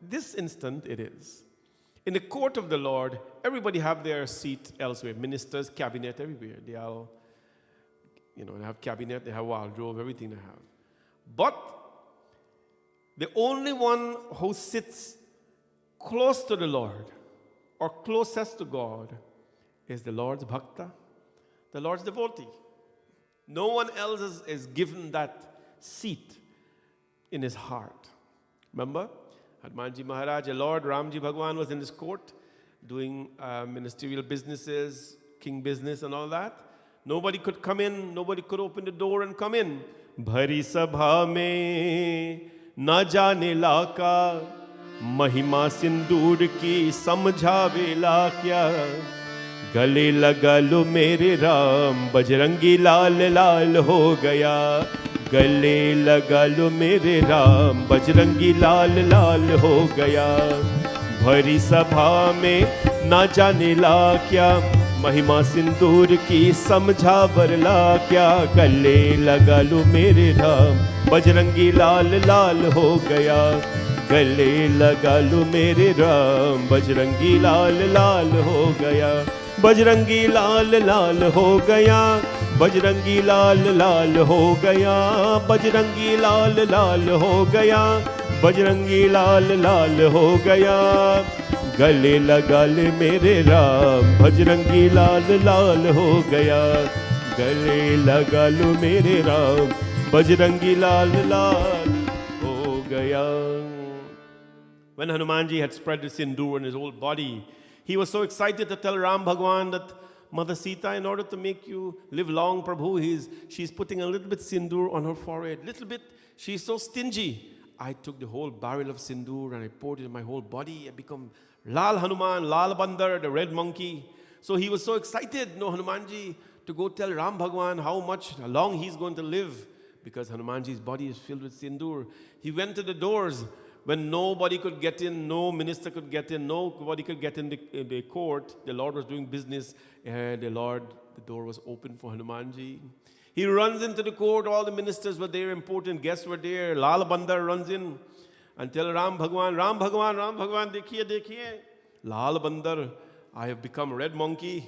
this instant, it is. In the court of the Lord, everybody have their seat elsewhere. Ministers, cabinet, everywhere. They all, they have cabinet, they have wardrobe, everything they have. But the only one who sits close to the Lord or closest to God is the Lord's bhakta, the Lord's devotee. No one else is given that seat in his heart. Remember? Hanumanji Maharaj, Lord Ramji Bhagwan was in his court doing ministerial businesses, king business and all that. Nobody could come in, nobody could open the door and come in. Bhari sabha mein na jane laka, mahima sindoor ki samjhavela kya. गले लगा लो मेरे राम बजरंगी लाल लाल हो गया गले लगा लो मेरे राम बजरंगी लाल लाल हो गया भरी सभा में ना जाने ला क्या महिमा सिंदूर की समझा बरला क्या गले लगा लो मेरे राम बजरंगी लाल लाल हो गया गले लगा लो मेरे राम बजरंगी लाल लाल हो गया बजरंगी लाल लाल हो गया बजरंगी लाल लाल हो गया बजरंगी लाल लाल हो गया बजरंगी लाल लाल हो गया गले लगा ले मेरे राम बजरंगी लाल लाल हो गया गले लगा लो मेरे राम बजरंगी लाल लाल हो गया. When Hanumanji had spread the sindoor on his whole body, he was so excited to tell Ram Bhagwan that Mother Sita, in order to make you live long, Prabhu, she's putting a little bit sindoor on her forehead. Little bit. She's so stingy. I took the whole barrel of sindoor and I poured it in my whole body. I become Lal Hanuman, Lal Bandar, the red monkey. So he was so excited, Hanumanji, to go tell Ram Bhagwan how long he's going to live, because Hanumanji's body is filled with sindoor. He went to the doors. When nobody could get in, no minister could get in, nobody could get in the court, the Lord was doing business, and the door was open for Hanumanji. He runs into the court, all the ministers were there, important guests were there. Lal Bandar runs in and tells Ram Bhagwan, dekhiye, dekhiye. Lal Bandar, I have become red monkey.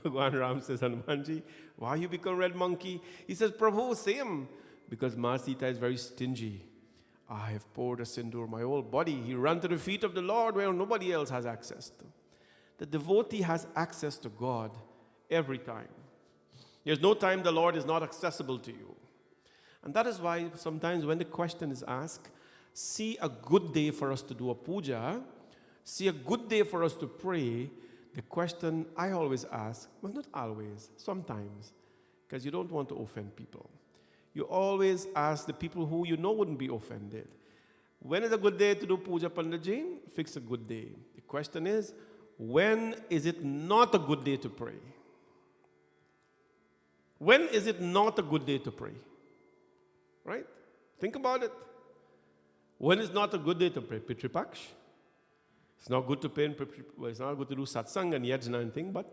Bhagwan Ram says, Hanumanji, why you become red monkey? He says, Prabhu, same, because Ma Sita is very stingy. I have poured a sindoor my whole body. He ran to the feet of the Lord where nobody else has access to. The devotee has access to God every time. There's no time the Lord is not accessible to you. And that is why sometimes when the question is asked, see a good day for us to do a puja, see a good day for us to pray, The question I always ask, well, not always, sometimes, because you don't want to offend people. You always ask the people who you know wouldn't be offended. When is a good day to do Puja Pandaji? Fix a good day. The question is, when is it not a good day to pray? When is it not a good day to pray? Right? Think about it. When is not a good day to pray? Pitri Paksh. It's not good to pray in well, it's not good to do satsang and yajna and thing, but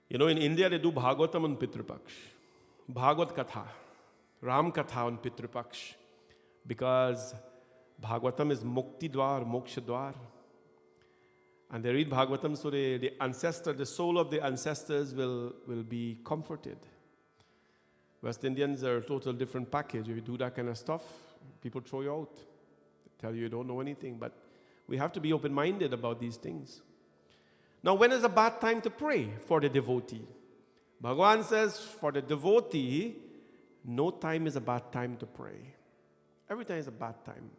in India they do Bhagavatam on Pitri Paksh. Bhagavad Katha. Ram Katha on Pitri Paksh. Because Bhagavatam is Mukti Dwar, Moksha Dwar. And they read Bhagavatam so the soul of the ancestors will be comforted. West Indians are a total different package. If you do that kind of stuff, people throw you out. They tell you don't know anything. But we have to be open-minded about these things. Now, when is a bad time to pray for the devotee? Bhagavan says for the devotee, no time is a bad time to pray. Every time is a bad time.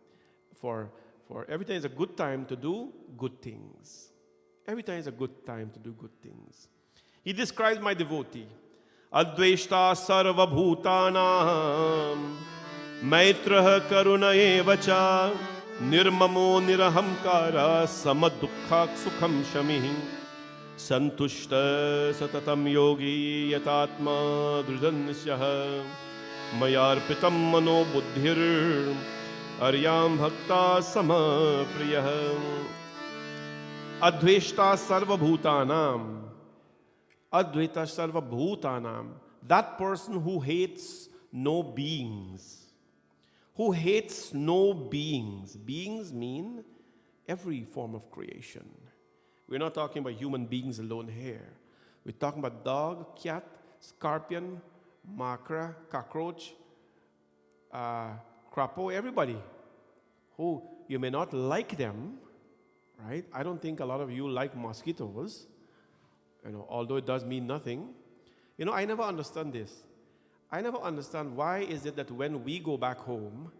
For every time is a good time to do good things. Every time is a good time to do good things. He describes my devotee. Adveshta sarva bhutanam maitrah karuna evacha nirmamo nirahamkara samadukha sukham shamihi santushta satatam yogi yatatma drudansyah mayarpitam mano buddhir Aryam bhakta sama priyah Adveshta sarva bhutanam. Advaita sarva bhutanam. That person who hates no beings. Who hates no beings. Beings mean every form of creation. We're not talking about human beings alone here. We're talking about dog, cat, scorpion, macra, cockroach, crapo, everybody who you may not like them, right? I don't think a lot of you like mosquitoes, although it does mean nothing. I never understand this. I never understand why is it that when we go back home,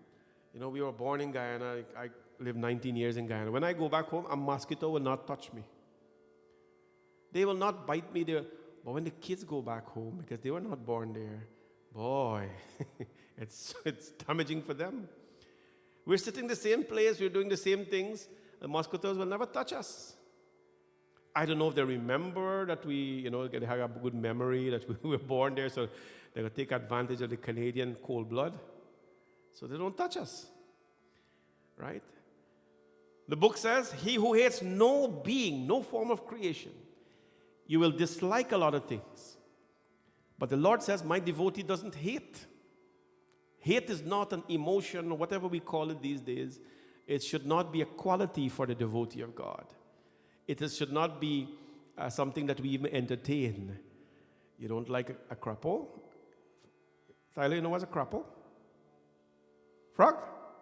we were born in Guyana, I lived 19 years in Guyana. When I go back home, a mosquito will not touch me. They will not bite me there. But when the kids go back home, because they were not born there, boy, it's damaging for them. We're sitting in the same place, we're doing the same things. The mosquitoes will never touch us. I don't know if they remember that they have a good memory that we were born there, so they're going to take advantage of the Canadian cold blood. So they don't touch us. Right? The book says, he who hates no being, no form of creation, you will dislike a lot of things. But the Lord says, my devotee doesn't hate. Hate is not an emotion, or whatever we call it these days. It should not be a quality for the devotee of God. Should not be something that we even entertain. You don't like a crapo? Tyler, you know what's a crapo? Frog?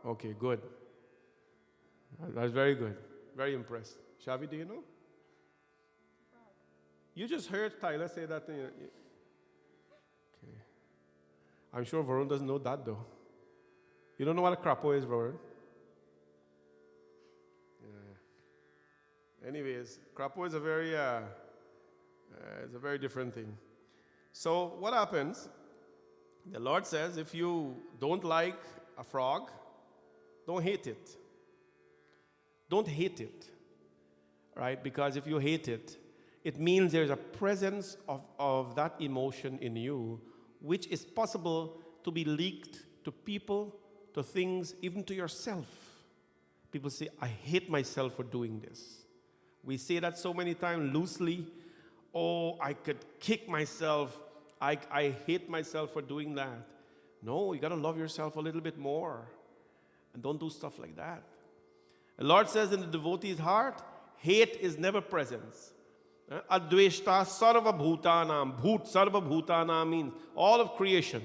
Okay, good. That's very good. Very impressed. Shavi, do you know? You just heard Tyler say that. Okay. I'm sure Varun doesn't know that though. You don't know what a crapo is, Varun? Yeah. Anyways, crapo is a very different thing. So what happens? The Lord says, if you don't like a frog, don't hate it. Don't hate it, right? Because if you hate it, it means there's a presence of that emotion in you, which is possible to be leaked to people, to things, even to yourself. People say, I hate myself for doing this. We say that so many times loosely. Oh, I could kick myself. I hate myself for doing that. No, you got to love yourself a little bit more. And don't do stuff like that. The Lord says in the devotee's heart, hate is never presence. Adveshta sarva bhutanam. Sarva bhutanam means all of creation.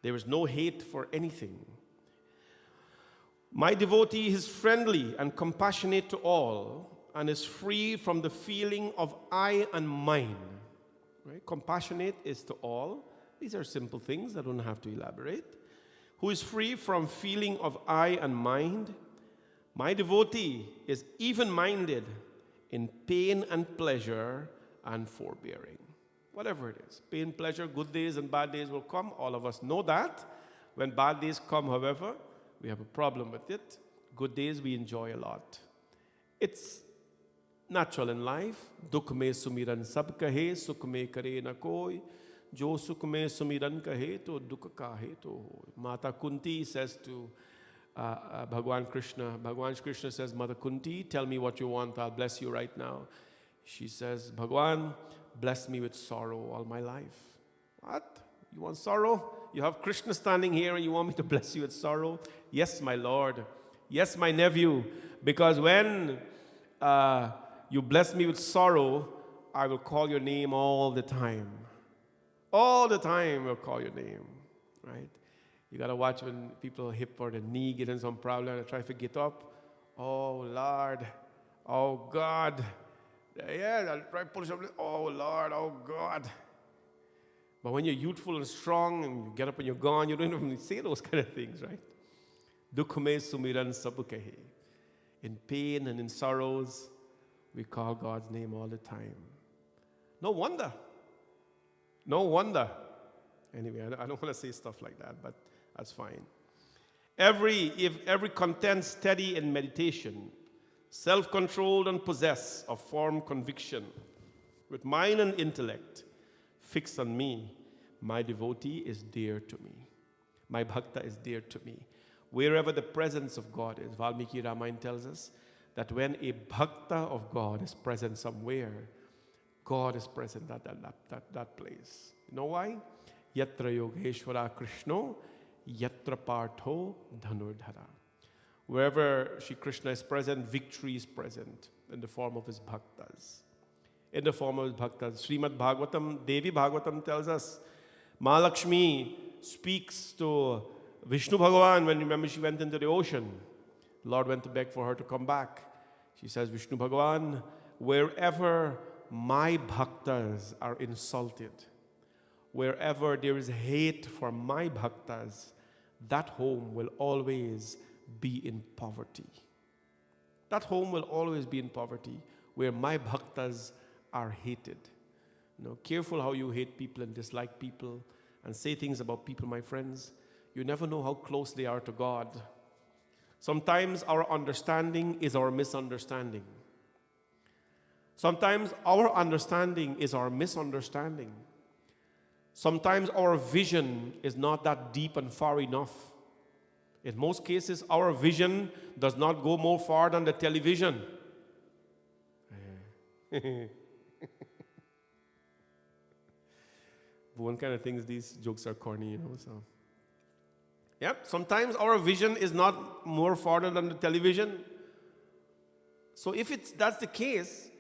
There is no hate for anything. My devotee is friendly and compassionate to all and is free from the feeling of I and mine. Right? Compassionate is to all. These are simple things. I don't have to elaborate. Who is free from feeling of I and mind. My devotee is even-minded, in pain and pleasure and forbearing. Whatever it is, pain, pleasure, good days and bad days will come. All of us know that. When bad days come, however, we have a problem with it. Good days we enjoy a lot. It's natural in life. Dukh mein sumiran sab kahe, sukh mein kare na koi. Jo sukh mein sumiran kahe, to dukh kahe to hoy. Mata Kunti says to Bhagwan Krishna. Bhagwan Krishna says, Mother Kunti, tell me what you want. I'll bless you right now. She says, Bhagwan, bless me with sorrow all my life. What? You want sorrow? You have Krishna standing here and you want me to bless you with sorrow? Yes, my Lord. Yes, my nephew. Because when you bless me with sorrow, I will call your name all the time. All the time I'll call your name. Right? You got to watch when people hip or the knee get in some problem and try to get up. Oh, Lord. Oh, God. Yeah, I'll try to push up. Oh, Lord. Oh, God. But when you're youthful and strong and you get up and you're gone, you don't even say those kind of things, right? Dukh mein sumiran sab kahe. In pain and in sorrows, we call God's name all the time. No wonder. No wonder. Anyway, I don't want to say stuff like that, but that's fine. If every content steady in meditation, self-controlled and possessed of firm conviction, with mind and intellect fixed on me, my devotee is dear to me. My bhakta is dear to me. Wherever the presence of God is, Valmiki Ramayana tells us that when a bhakta of God is present somewhere, God is present at that place. You know why? Yatra Yogeshwara Krishno, Yatra Partho Dhanurdhara. Wherever Shri Krishna is present, victory is present in the form of his bhaktas. In the form of his bhaktas. Srimad Bhagavatam, Devi Bhagavatam tells us, Mahalakshmi speaks to Vishnu Bhagavan when, remember, she went into the ocean. The Lord went to beg for her to come back. She says, Vishnu Bhagavan, wherever my bhaktas are insulted, wherever there is hate for my bhaktas, that home will always be in poverty. That home will always be in poverty, where my bhaktas are hated. You know, careful how you hate people and dislike people and say things about people, my friends. You never know how close they are to God. Sometimes our understanding is our misunderstanding. Sometimes our understanding is our misunderstanding. Sometimes our vision is not that deep and far enough. In most cases, our vision does not go more far than the television. One kind of thinks these jokes are corny, you know, so. Yep, sometimes our vision is not more farther than the television. So if that's the case,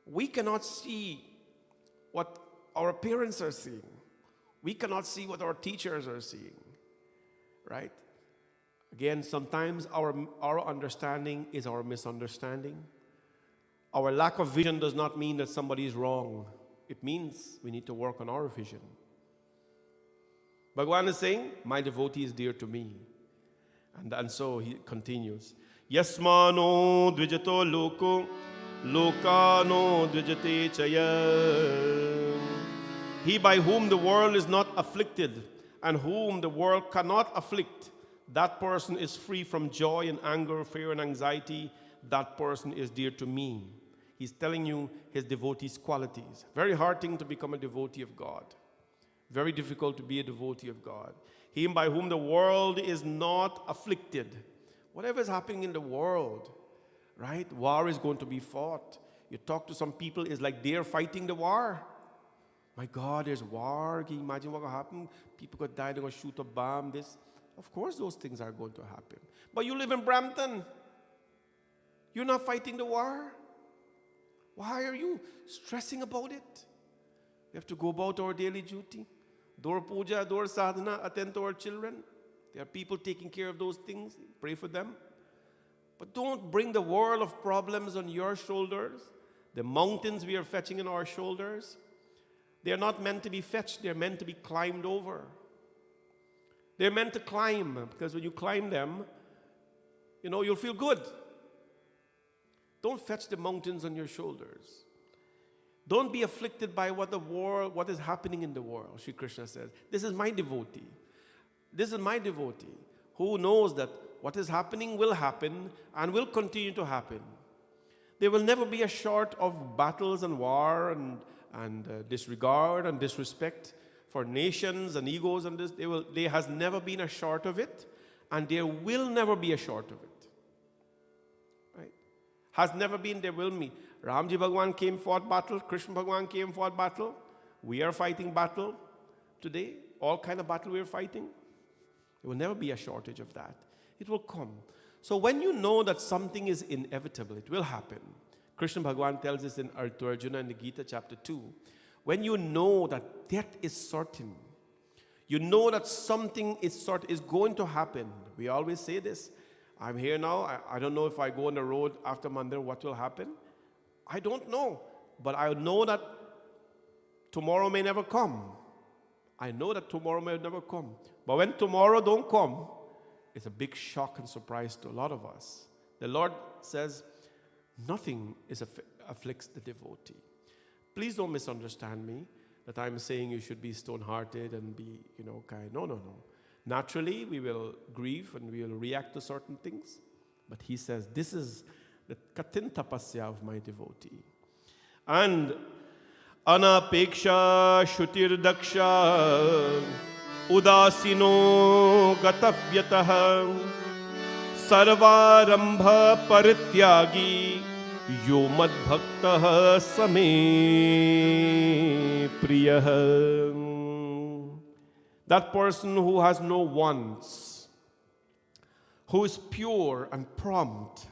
we cannot see what our parents are seeing. We cannot see what our teachers are seeing, right? Again, sometimes our understanding is our misunderstanding. Our lack of vision does not mean that somebody is wrong. It means we need to work on our vision. Bhagavan is saying, my devotee is dear to me. And so he continues. Yasmano dvijato loko, lokano dvijate chaya. He by whom the world is not afflicted and whom the world cannot afflict, that person is free from joy and anger, fear and anxiety. That person is dear to me. He's telling you his devotee's qualities. Very hard thing to become a devotee of God. Very difficult to be a devotee of God. Him by whom the world is not afflicted. Whatever is happening in the world, right? War is going to be fought. You talk to some people, it's like they're fighting the war. My God, there's war. Can you imagine what will happen? People could die, they're going to shoot a bomb, this. Of course those things are going to happen. But you live in Brampton. You're not fighting the war. Why are you stressing about it? We have to go about our daily duty. Door puja, door sadhana, attend to our children. There are people taking care of those things. Pray for them. But don't bring the world of problems on your shoulders. The mountains we are fetching in our shoulders. They are not meant to be fetched. They're meant to be climbed over. They're meant to climb, because when you climb them, you know, you'll feel good. Don't fetch the mountains on your shoulders. Don't be afflicted by what is happening in the world, Sri Krishna says. This is my devotee. This is my devotee who knows that what is happening will happen and will continue to happen. There will never be a short of battles and war and disregard and disrespect for nations and egos and this. There has never been a short of it, and there will never be a short of it. Right? Has never been, there will be. Ramji Bhagwan came, fought battle. Krishna Bhagwan came, fought battle. We are fighting battle today. All kind of battle we are fighting. There will never be a shortage of that. It will come. So when you know that something is inevitable, it will happen. Krishna Bhagwan tells us to Arjuna in the Gita chapter 2. When you know that death is certain, you know that something is going to happen. We always say this. I'm here now. I don't know if I go on the road after Mandir, what will happen. I don't know. But I know that tomorrow may never come. I know that tomorrow may never come. But when tomorrow don't come, it's a big shock and surprise to a lot of us. The Lord says, nothing afflicts the devotee. Please don't misunderstand me that I'm saying you should be stone-hearted and be, kind. No. Naturally, we will grieve and we will react to certain things. But he says, this is the katin tapasya of my devotee. And anapeksha shutir daksha udasino gatavyatah sarvarambha parityagi yo madbhaktah same priyah. That person who has no wants, who is pure and prompt,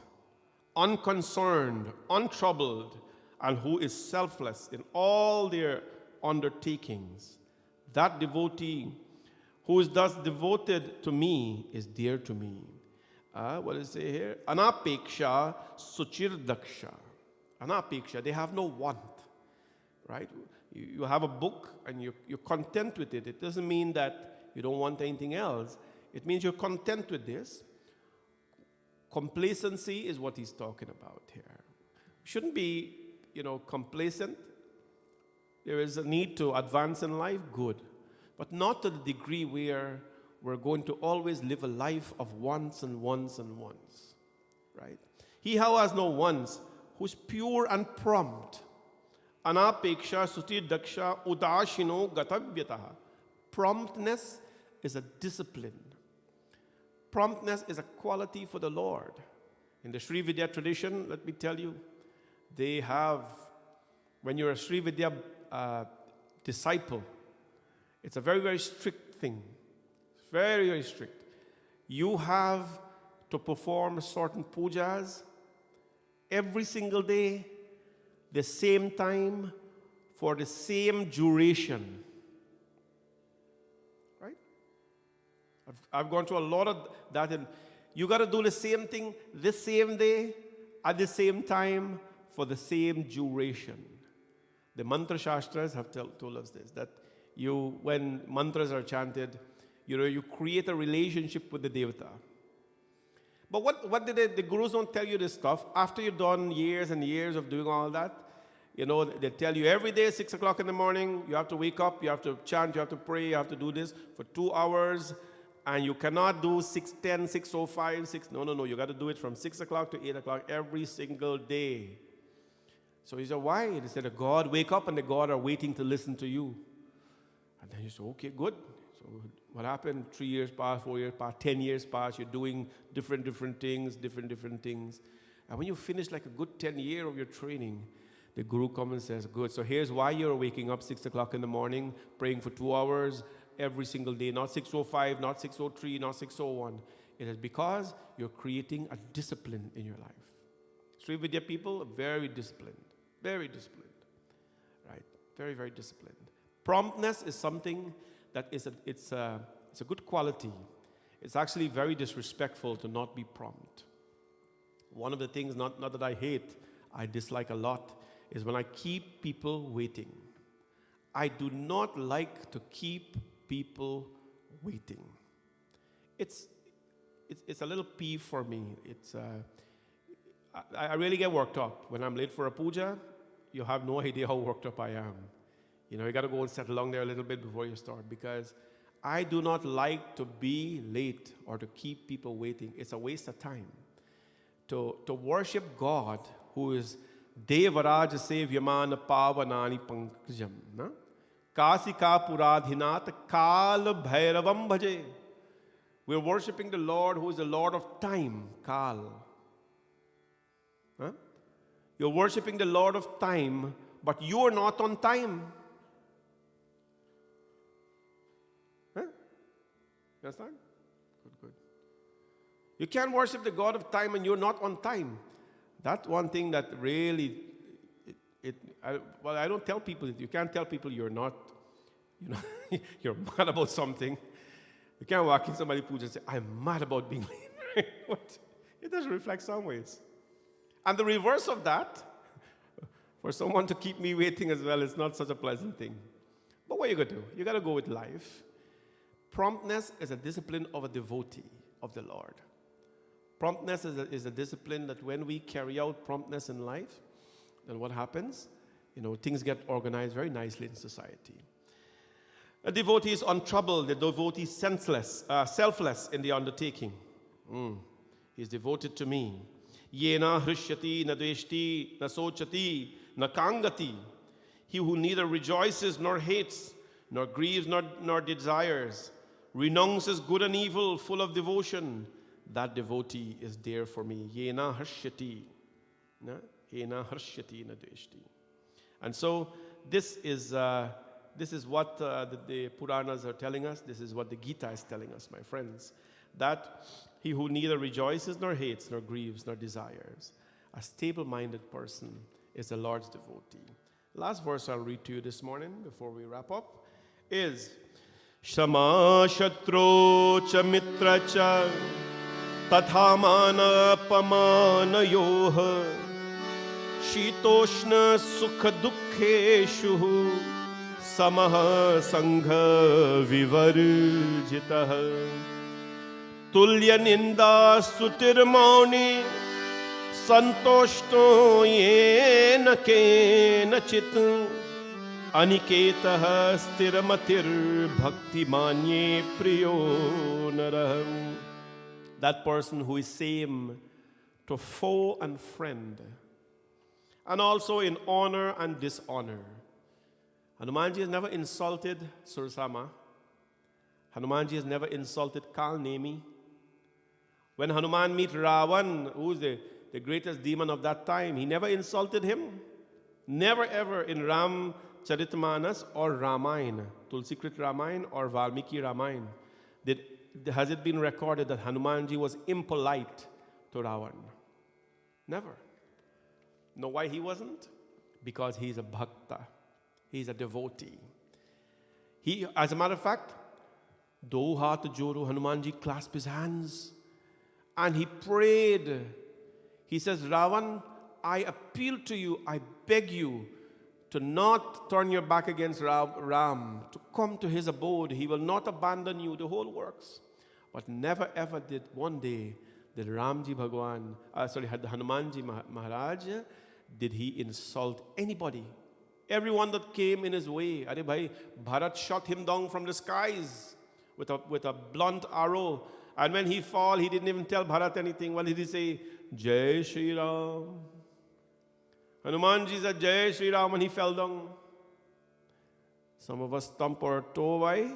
unconcerned, untroubled, and who is selfless in all their undertakings, that devotee who is thus devoted to me is dear to me. What does it say here? Anapeksha suchir daksha. Anapeksha, they have no want, right? You have a book and you're content with it. It doesn't mean that you don't want anything else. It means you're content with this. Complacency is what he's talking about here. Shouldn't be, complacent. There is a need to advance in life, good. But not to the degree where we're going to always live a life of wants and wants and wants, right? He who has no wants, who's pure and prompt. Anapeksha suti daksha udashino gatavyataha. Promptness is a discipline. Promptness is a quality for the Lord. In the Sri Vidya tradition, let me tell you, they have, when you're a Sri Vidya disciple, it's a very, very strict thing. Very, very strict. You have to perform certain pujas every single day, the same time, for the same duration. Right? I've gone through a lot of that. And you got to do the same thing the same day, at the same time, for the same duration. The mantra shastras have told us this, that when mantras are chanted, you create a relationship with the devata. But what did the gurus don't tell you this stuff? After you've done years and years of doing all that, they tell you every day, 6 o'clock in the morning, you have to wake up, you have to chant, you have to pray, you have to do this for 2 hours, and you cannot do 6:10, 6:05, 6. No, you got to do it from 6 o'clock to 8 o'clock every single day. So he said, why? They said, God, wake up, and the God are waiting to listen to you. And then you say, okay, good. So what happened? 3 years passed, 4 years passed, 10 years passed. You're doing different things, different things. And when you finish like a good 10 years of your training, the guru comes and says, good, so here's why you're waking up 6 o'clock in the morning, praying for 2 hours every single day, not 6:05, not 6:03, not 6:01. It is because you're creating a discipline in your life. Sri Vidya people are very disciplined, right? Very, very disciplined. Promptness is something that it's a good quality. It's actually very disrespectful to not be prompt. One of the things, not that I hate, I dislike a lot, is when I keep people waiting. I do not like to keep people waiting. It's a little peeve for me. I really get worked up. When I'm late for a puja, you have no idea how worked up I am. You know, you got to go and settle along there a little bit before you start, because I do not like to be late or to keep people waiting. It's a waste of time. To worship God, who is Devaraj Sevyamana Pavanani Pankajam. Kasika Puradhinat Kal Bhairavam Bhaje. We're worshiping the Lord, who is the Lord of time, Kal. Huh? You're worshiping the Lord of time, but you're not on time. Huh? You understand? Good. You can't worship the God of time and you're not on time. That's one thing that really, I don't tell people, you can't tell people you're not, you're mad about something. You can't walk in somebody's puja and say, I'm mad about being late. It doesn't reflect some ways. And the reverse of that, for someone to keep me waiting as well, is not such a pleasant thing. But what are you going to do? You got to go with life. Promptness is a discipline of a devotee of the Lord. Promptness is a discipline that when we carry out promptness in life, then what happens? Things get organized very nicely in society. A devotee is untroubled. The devotee is selfless in the undertaking. He's devoted to me. Yena hrishyati na dveshti na sochati na kangati. He who neither rejoices nor hates, nor grieves nor desires, renounces good and evil, full of devotion. That devotee is there for me. Yena harshyati. Yena harshyati na dveshti. And so this is what the Puranas are telling us. This is what the Gita is telling us, my friends. That he who neither rejoices nor hates, nor grieves, nor desires, a stable-minded person is the Lord's devotee. Last verse I'll read to you this morning before we wrap up is Shama Shatro Cha Mitra Cha Tathamana Pamana Yoha Shitoshna Sukha Dukkheshu Samaha Sangha Vivarjitaha Tulya Ninda Sutir Mauni Santoshto Yena Kena Chit Aniketah Stiramatir Bhakti Manye Priyo Naraham. That person who is same to foe and friend, and also in honor and dishonor. Hanumanji has never insulted Sursama. Hanumanji has never insulted Kalnemi. When Hanuman meet Ravan, who is the greatest demon of that time, he never insulted him. Never ever in Ram Charitamanas or Ramayana, Tulsikrit Ramayana or Valmiki Ramayana, has it been recorded that Hanumanji was impolite to Ravan. Never. Know why he wasn't? Because he's a bhakta. He's a devotee. He, as a matter of fact, do hat jodo, Hanumanji clasped his hands and he prayed. He says, Ravan, I appeal to you, I beg you to not turn your back against Ram, to come to his abode. He will not abandon you, the whole works. But never ever did one day did Hanumanji Maharaj, did he insult anybody. Everyone that came in his way. Are bhai, Bharat shot him down from the skies with a blunt arrow. And when he fall, he didn't even tell Bharat anything. What did he say? Jai Shri Ram. Hanumanji said Jai Shri Ram when he fell down. Some of us stump our toe away,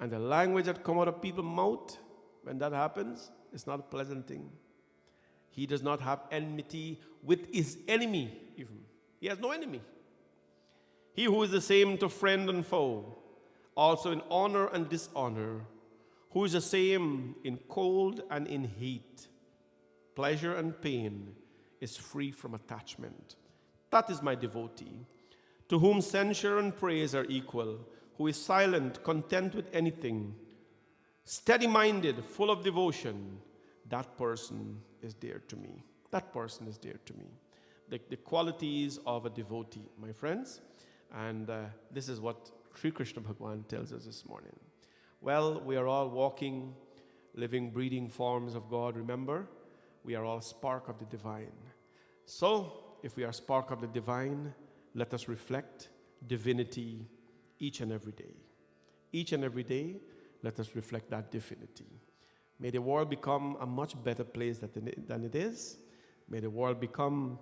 and the language that come out of people's mouth when that happens, it's not a pleasant thing. He does not have enmity with his enemy even. He has no enemy. He who is the same to friend and foe, also in honor and dishonor, who is the same in cold and in heat, pleasure and pain, is free from attachment. That is my devotee, to whom censure and praise are equal, who is silent, content with anything, steady-minded, full of devotion. That person is dear to me. That person is dear to me. The qualities of a devotee, my friends. And this is what Sri Krishna Bhagwan tells us this morning. Well, we are all walking, living, breathing forms of God, remember? we are all spark of the divine. So, if we are spark of the divine, let us reflect divinity each and every day. Each and every day, let us reflect that divinity. May the world become a much better place than it is. May the world become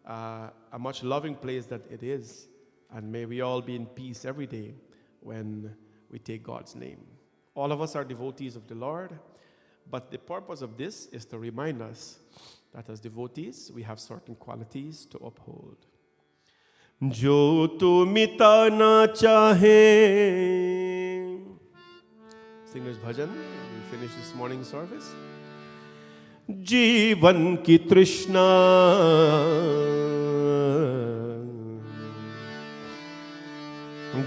a much loving place that it is. And may we all be in peace every day when we take God's name. All of us are devotees of the Lord, but the purpose of this is to remind us that as devotees, we have certain qualities to uphold. Jo tu mitana chahe. Singers bhajan, we finish this morning service. Jeevan ki trishna,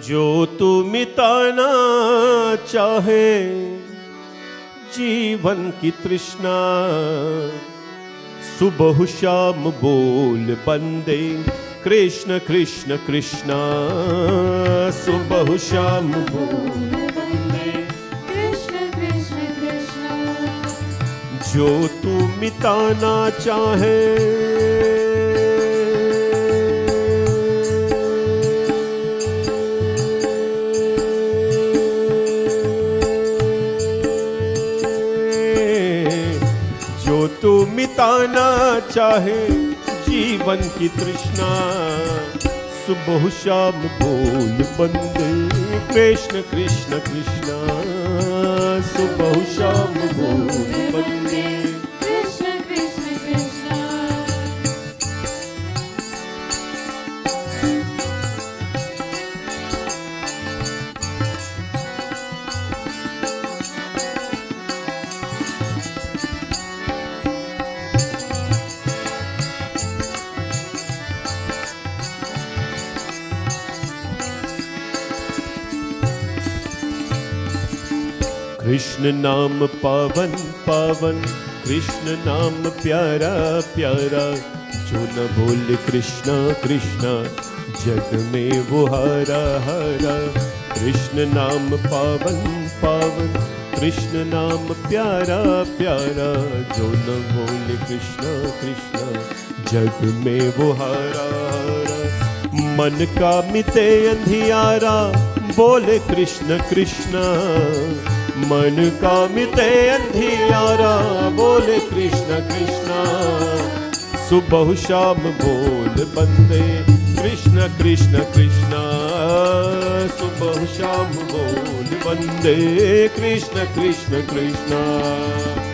jo tu mitana chahe, जीवन की तृष्णा सुबह शाम बोल बंदे कृष्ण कृष्ण कृष्ण सुबह शाम बोल बंदे कृष्ण कृष्ण कृष्ण जो तू मिटाना चाहे तू मिटाना चाहे जीवन की तृष्णा सुबह शाम बोल बंदे कृष्ण कृष्ण कृष्ण सुबह शाम बोल बंदे कृष्ण कृष्ण कृष्ण कृष्ण नाम पावन पावन कृष्ण नाम प्यारा प्यारा जो न बोले कृष्णा कृष्णा जग में वो हारा हारा कृष्ण नाम पावन पावन कृष्ण नाम प्यारा प्यारा जो न बोले कृष्णा कृष्णा जग में वो हारा हारा मन का मिटे अंधियारा बोले कृष्ण कृष्णा मन का मिटे अंधियारा बोले कृष्ण कृष्ण सुबह शाम बोल बंदे कृष्ण कृष्ण कृष्ण सुबह शाम बोल बंदे कृष्ण कृष्ण कृष्ण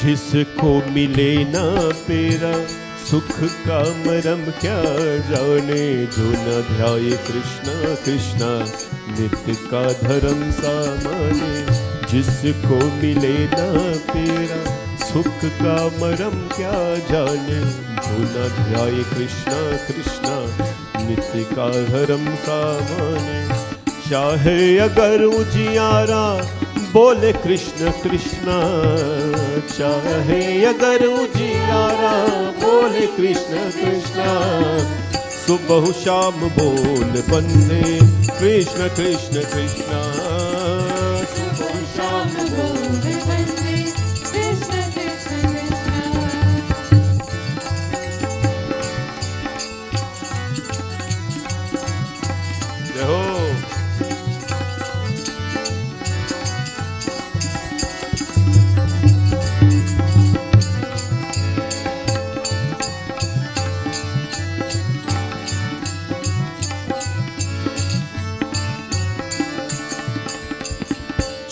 जिसको मिले ना पेरा सुख का मरम क्या जाने जो न ध्याये कृष्णा कृष्णा नित्य का धर्म सामाने जिसको मिले ना पेरा सुख का मरम क्या जाने जो न ध्याये कृष्णा कृष्णा नित्य का धर्म सामाने चाहे अगर उजियारा बोले कृष्ण कृष्णा चाहे अगर उजियारा बोले कृष्ण कृष्णा सुबह शाम बोल बंदे कृष्ण कृष्ण कृष्णा सुबह शाम बोल बंदे कृष्ण कृष्ण कृष्ण जय हो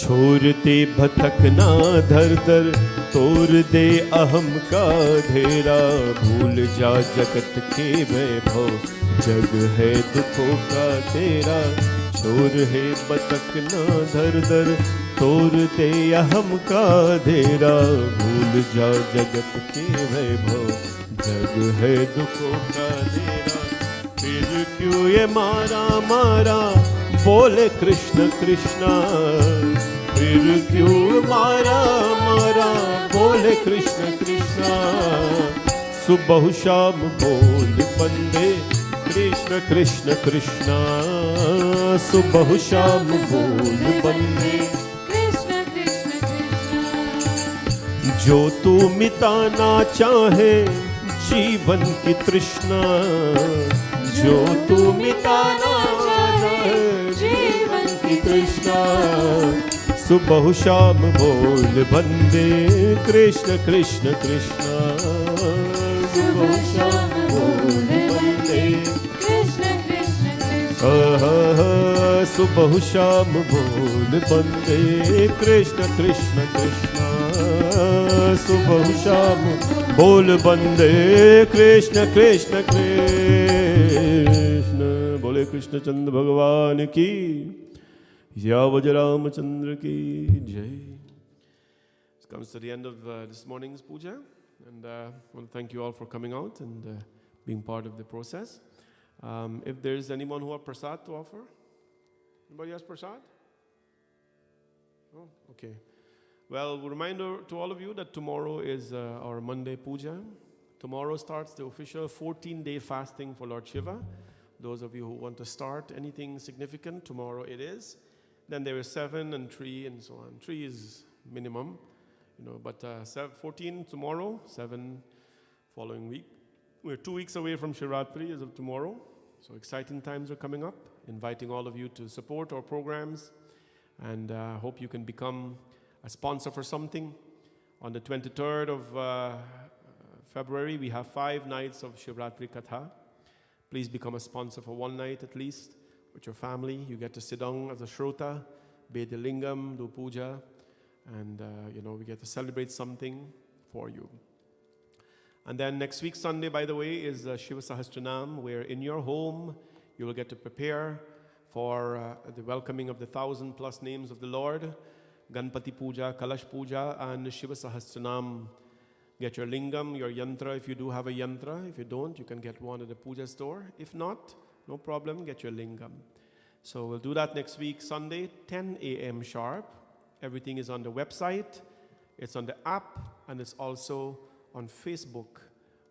छोड़ दे भटकना धर धर तोड़ दे अहम का धेरा भूल जा जगत के वैभव जग है दुखों का तेरा छोड़ है भटकना धर धर तोड़ दे अहम का धेरा भूल जा जगत के वैभव जग है दुखों का धेरा फिर क्यों ये मारा मारा बोले कृष्ण कृष्ण फिर क्यों मारा मारा बोले कृष्ण कृष्ण सुबह शाम बोल बंदे कृष्ण कृष्ण कृष्ण सुबह शाम बोल बंदे कृष्ण कृष्ण कृष्ण जो तू मिटाना चाहे जीवन की तृष्णा जो तू मिटाना चाहे जीवन की तृष्णा सुबह शाम बोल बंदे कृष्ण कृष्ण कृष्ण सुबह शाम बोल बंदे कृष्ण कृष्ण कृष्ण सुबह शाम बोल बंदे कृष्ण कृष्ण कृष्ण सुबह शाम बोल बंदे कृष्ण कृष्ण कृष्ण बोले कृष्ण चंद्र भगवान की यावज रामचंद्र की जय. This comes to the end of this morning's puja, and I want to thank you all for coming out and being part of the process. If there is anyone who has prasad to offer, anybody has prasad? Oh, okay. Well, reminder to all of you that tomorrow is our Monday puja. Tomorrow starts the official 14-day fasting for Lord Shiva. Those of you who want to start anything significant, tomorrow it is. Then there is 7 and 3 and so on. 3 is minimum, but 14 tomorrow, 7 following week. We're 2 weeks away from Shivratri as of tomorrow. So exciting times are coming up. Inviting all of you to support our programs, and hope you can become a sponsor for something. On the 23rd of February, we have 5 nights of Shivratri Katha. Please become a sponsor for 1 night at least with your family. You get to sit down as a Shrota, bathe the lingam, do puja, and we get to celebrate something for you. And then next week, Sunday, by the way, is Shiva Sahasranam, where in your home you will get to prepare for the welcoming of the 1,000+ names of the Lord, Ganpati Puja, Kalash Puja, and Shiva Sahasranam. Get your lingam, your yantra, if you do have a yantra. If you don't, you can get one at the puja store. If not, no problem, get your lingam. So we'll do that next week, Sunday, 10 a.m. sharp. Everything is on the website, it's on the app, and it's also on Facebook,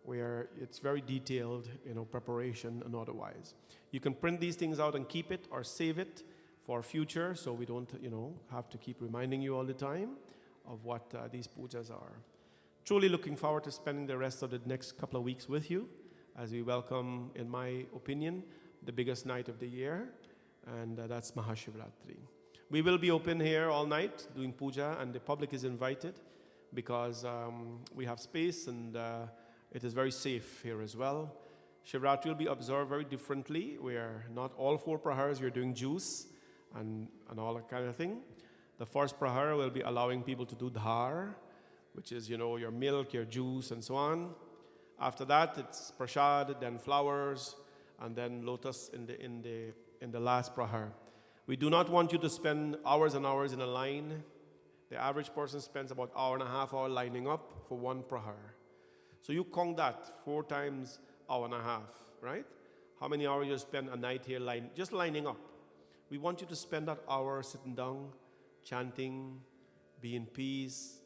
where it's very detailed, preparation and otherwise. You can print these things out and keep it or save it for future, so we don't, have to keep reminding you all the time of what these pujas are. Truly looking forward to spending the rest of the next couple of weeks with you as we welcome, in my opinion, the biggest night of the year, and that's Mahashivratri. We will be open here all night doing puja, and the public is invited because we have space and it is very safe here as well. Shivratri will be observed very differently, where not all 4 prahars you're doing juice and all that kind of thing. The first prahar will be allowing people to do dhar, which is, your milk, your juice, and so on. After that, it's prasad, then flowers, and then lotus in the last prahar. We do not want you to spend hours and hours in a line. The average person spends about an hour and a half lining up for 1 prahar. So you count that 4 times hour and a half, right? How many hours you spend a night here just lining up? We want you to spend that hour sitting down, chanting, be in peace,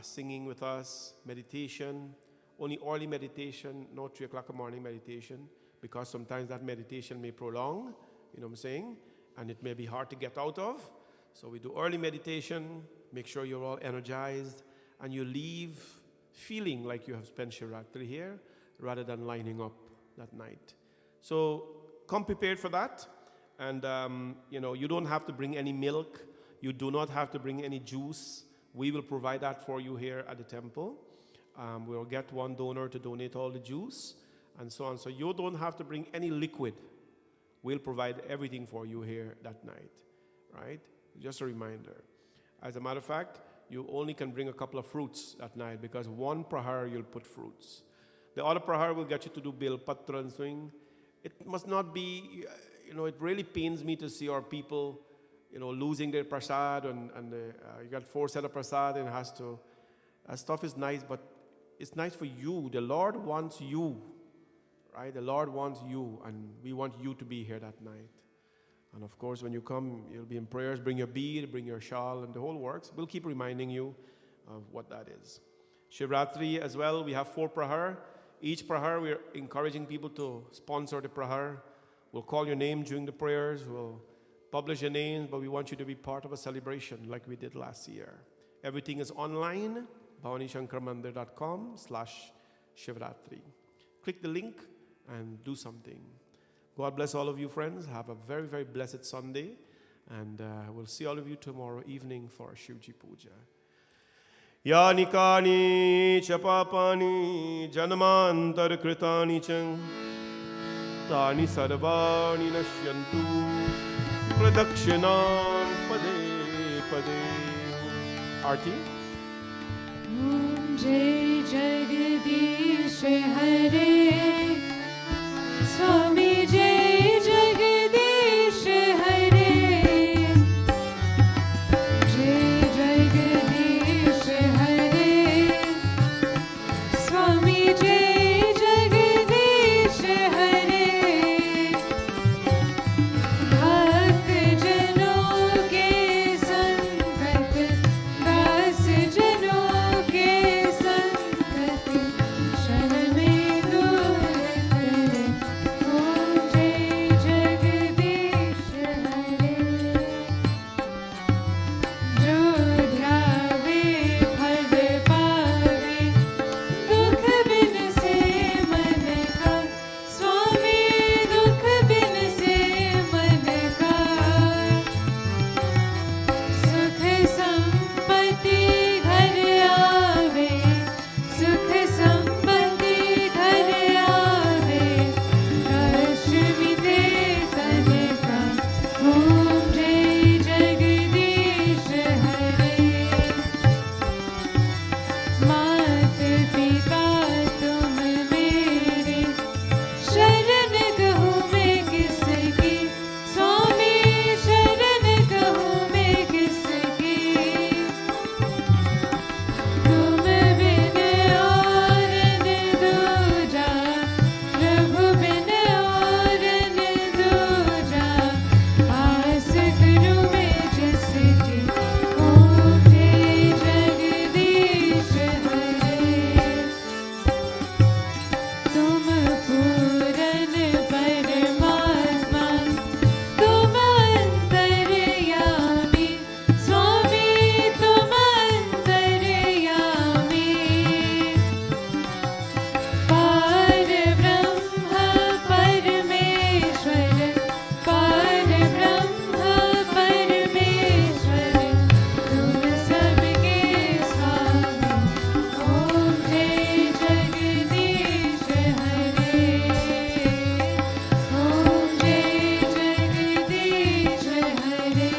singing with us, meditation, only early meditation, no 3 o'clock in the morning meditation, because sometimes that meditation may prolong, you know what I'm saying, and it may be hard to get out of. So we do early meditation, make sure you're all energized, and you leave feeling like you have spent Shivratri here, rather than lining up that night. So come prepared for that, and you don't have to bring any milk, you do not have to bring any juice. We will provide that for you here at the temple. We'll get 1 donor to donate all the juice and so on. So you don't have to bring any liquid. We'll provide everything for you here that night, right? Just a reminder. As a matter of fact, you only can bring a couple of fruits that night, because 1 prahar you'll put fruits. The other prahar will get you to do bil patra and swing. It must not be, it really pains me to see our people losing their prasad, and you got 4 set of prasad, and that stuff is nice, but it's nice for you. The Lord wants you, right? The Lord wants you, and we want you to be here that night. And of course, when you come, you'll be in prayers. Bring your bead, bring your shawl, and the whole works. We'll keep reminding you of what that is. Shivratri as well, we have 4 prahar. Each prahar, we're encouraging people to sponsor the prahar. We'll call your name during the prayers. We'll publish your names, but we want you to be part of a celebration like we did last year. Everything is online, bhavanishankarmandir.com/Shivratri. Click the link and do something. God bless all of you, friends. Have a very, very blessed Sunday. And we'll see all of you tomorrow evening for Shivji Puja. Yani kani cha papani janmantar kritani cha tani sarvani nashyantu pradakshinam pade pade. Aarti. Om Jai Jagadish Hare Swami Jai Jagadish Hare Jai Jagadish Hare Swami Jai Jagadish Hare Bhakt Janon ke sangat Das Janon ke sangat Sharan mein dur kare Om Jai Jagadish Hare Jo dhyave phal paave Dukh bin se man ka Swami dukh bin se man ka Sukh sampatti ghar aave Sukh sampatti ghar aave Rashmi te kanka Om Jai Jagadish Hare मात पिता तुम मेरे शरण कहूँ मैं किसकी स्वामी शरण कहूँ मैं किसकी तुम बिन और न दूजा प्रभु बिन और न दूजा आस करूँ मैं जिसकी ओम जय जगदीश हरे तुम पूरन परमात्मा तुम अंतर्यामी स्वामी तुम अंतर्यामी पार ब्रह्म परमेश्वर पार ब्रह्म परमेश्वर तुम सबके स्वामी ओम जय जगदीश हरे ओम जय जगदीश हरे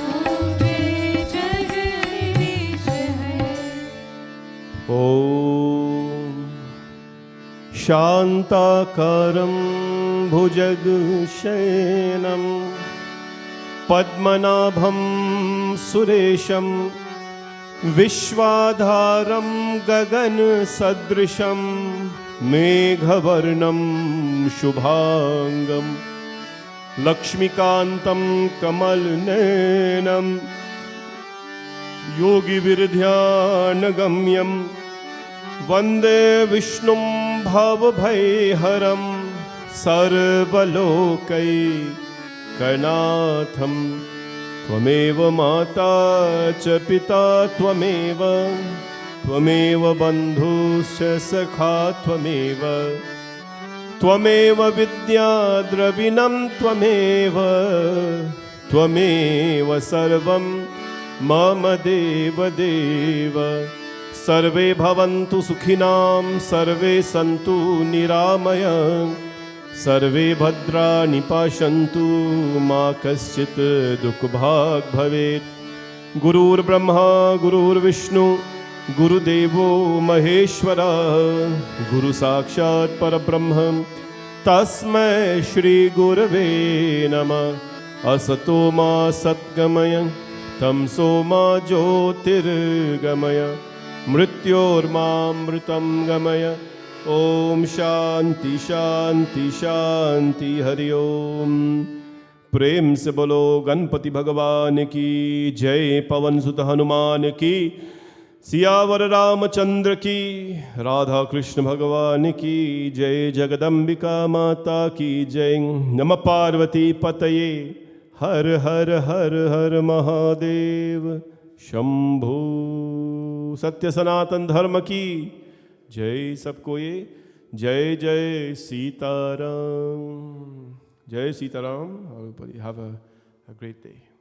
ओम जय जगदीश हरे Om Shantakaram Bhujagshayinam Padmanabham Suresham Vishwadharam Gagan Sadrisham Meghavarnam Shubhangam Lakshmikantam Kamalnenam Yogi Virdhyanagamyam Vande Vishnum Bhavabhayharam Sarvalokai Karnatham Tvameva Mata Cha Pita Tvameva Tvameva Bandhuscha Sakha Tvameva Tvameva Vidya Dravinam Tvameva Tvameva Sarvam Mama Deva Deva Sarve Bhavantu Sukhinam Sarve Santu Niramaya Sarve Bhadrani Pashantu Ma Kaschit Dukbhag Bhavet Gurur Brahma Gurur Vishnu Guru Devo Maheshwara Guru Sakshat Parabrahma Tasmai Shri Gurave Namah Asato Ma Satgamaya Tamso Ma Jyotirgamaya Mrityorma Mritam Gamaya Om Shanti शांति शांति। हरि ओम। प्रेम से बोलो गणपति भगवान की जय। पवन सुत हनुमान की, सियावर रामचंद्र की, राधा कृष्ण भगवान की जय। जगदम्बिका माता की जय। नमः पार्वती पतये। हर हर हर हर महादेव शंभु। सत्य सनातन धर्म की जय। सबको ये जय जय सीताराम। जय Sitaram. Everybody have a great day.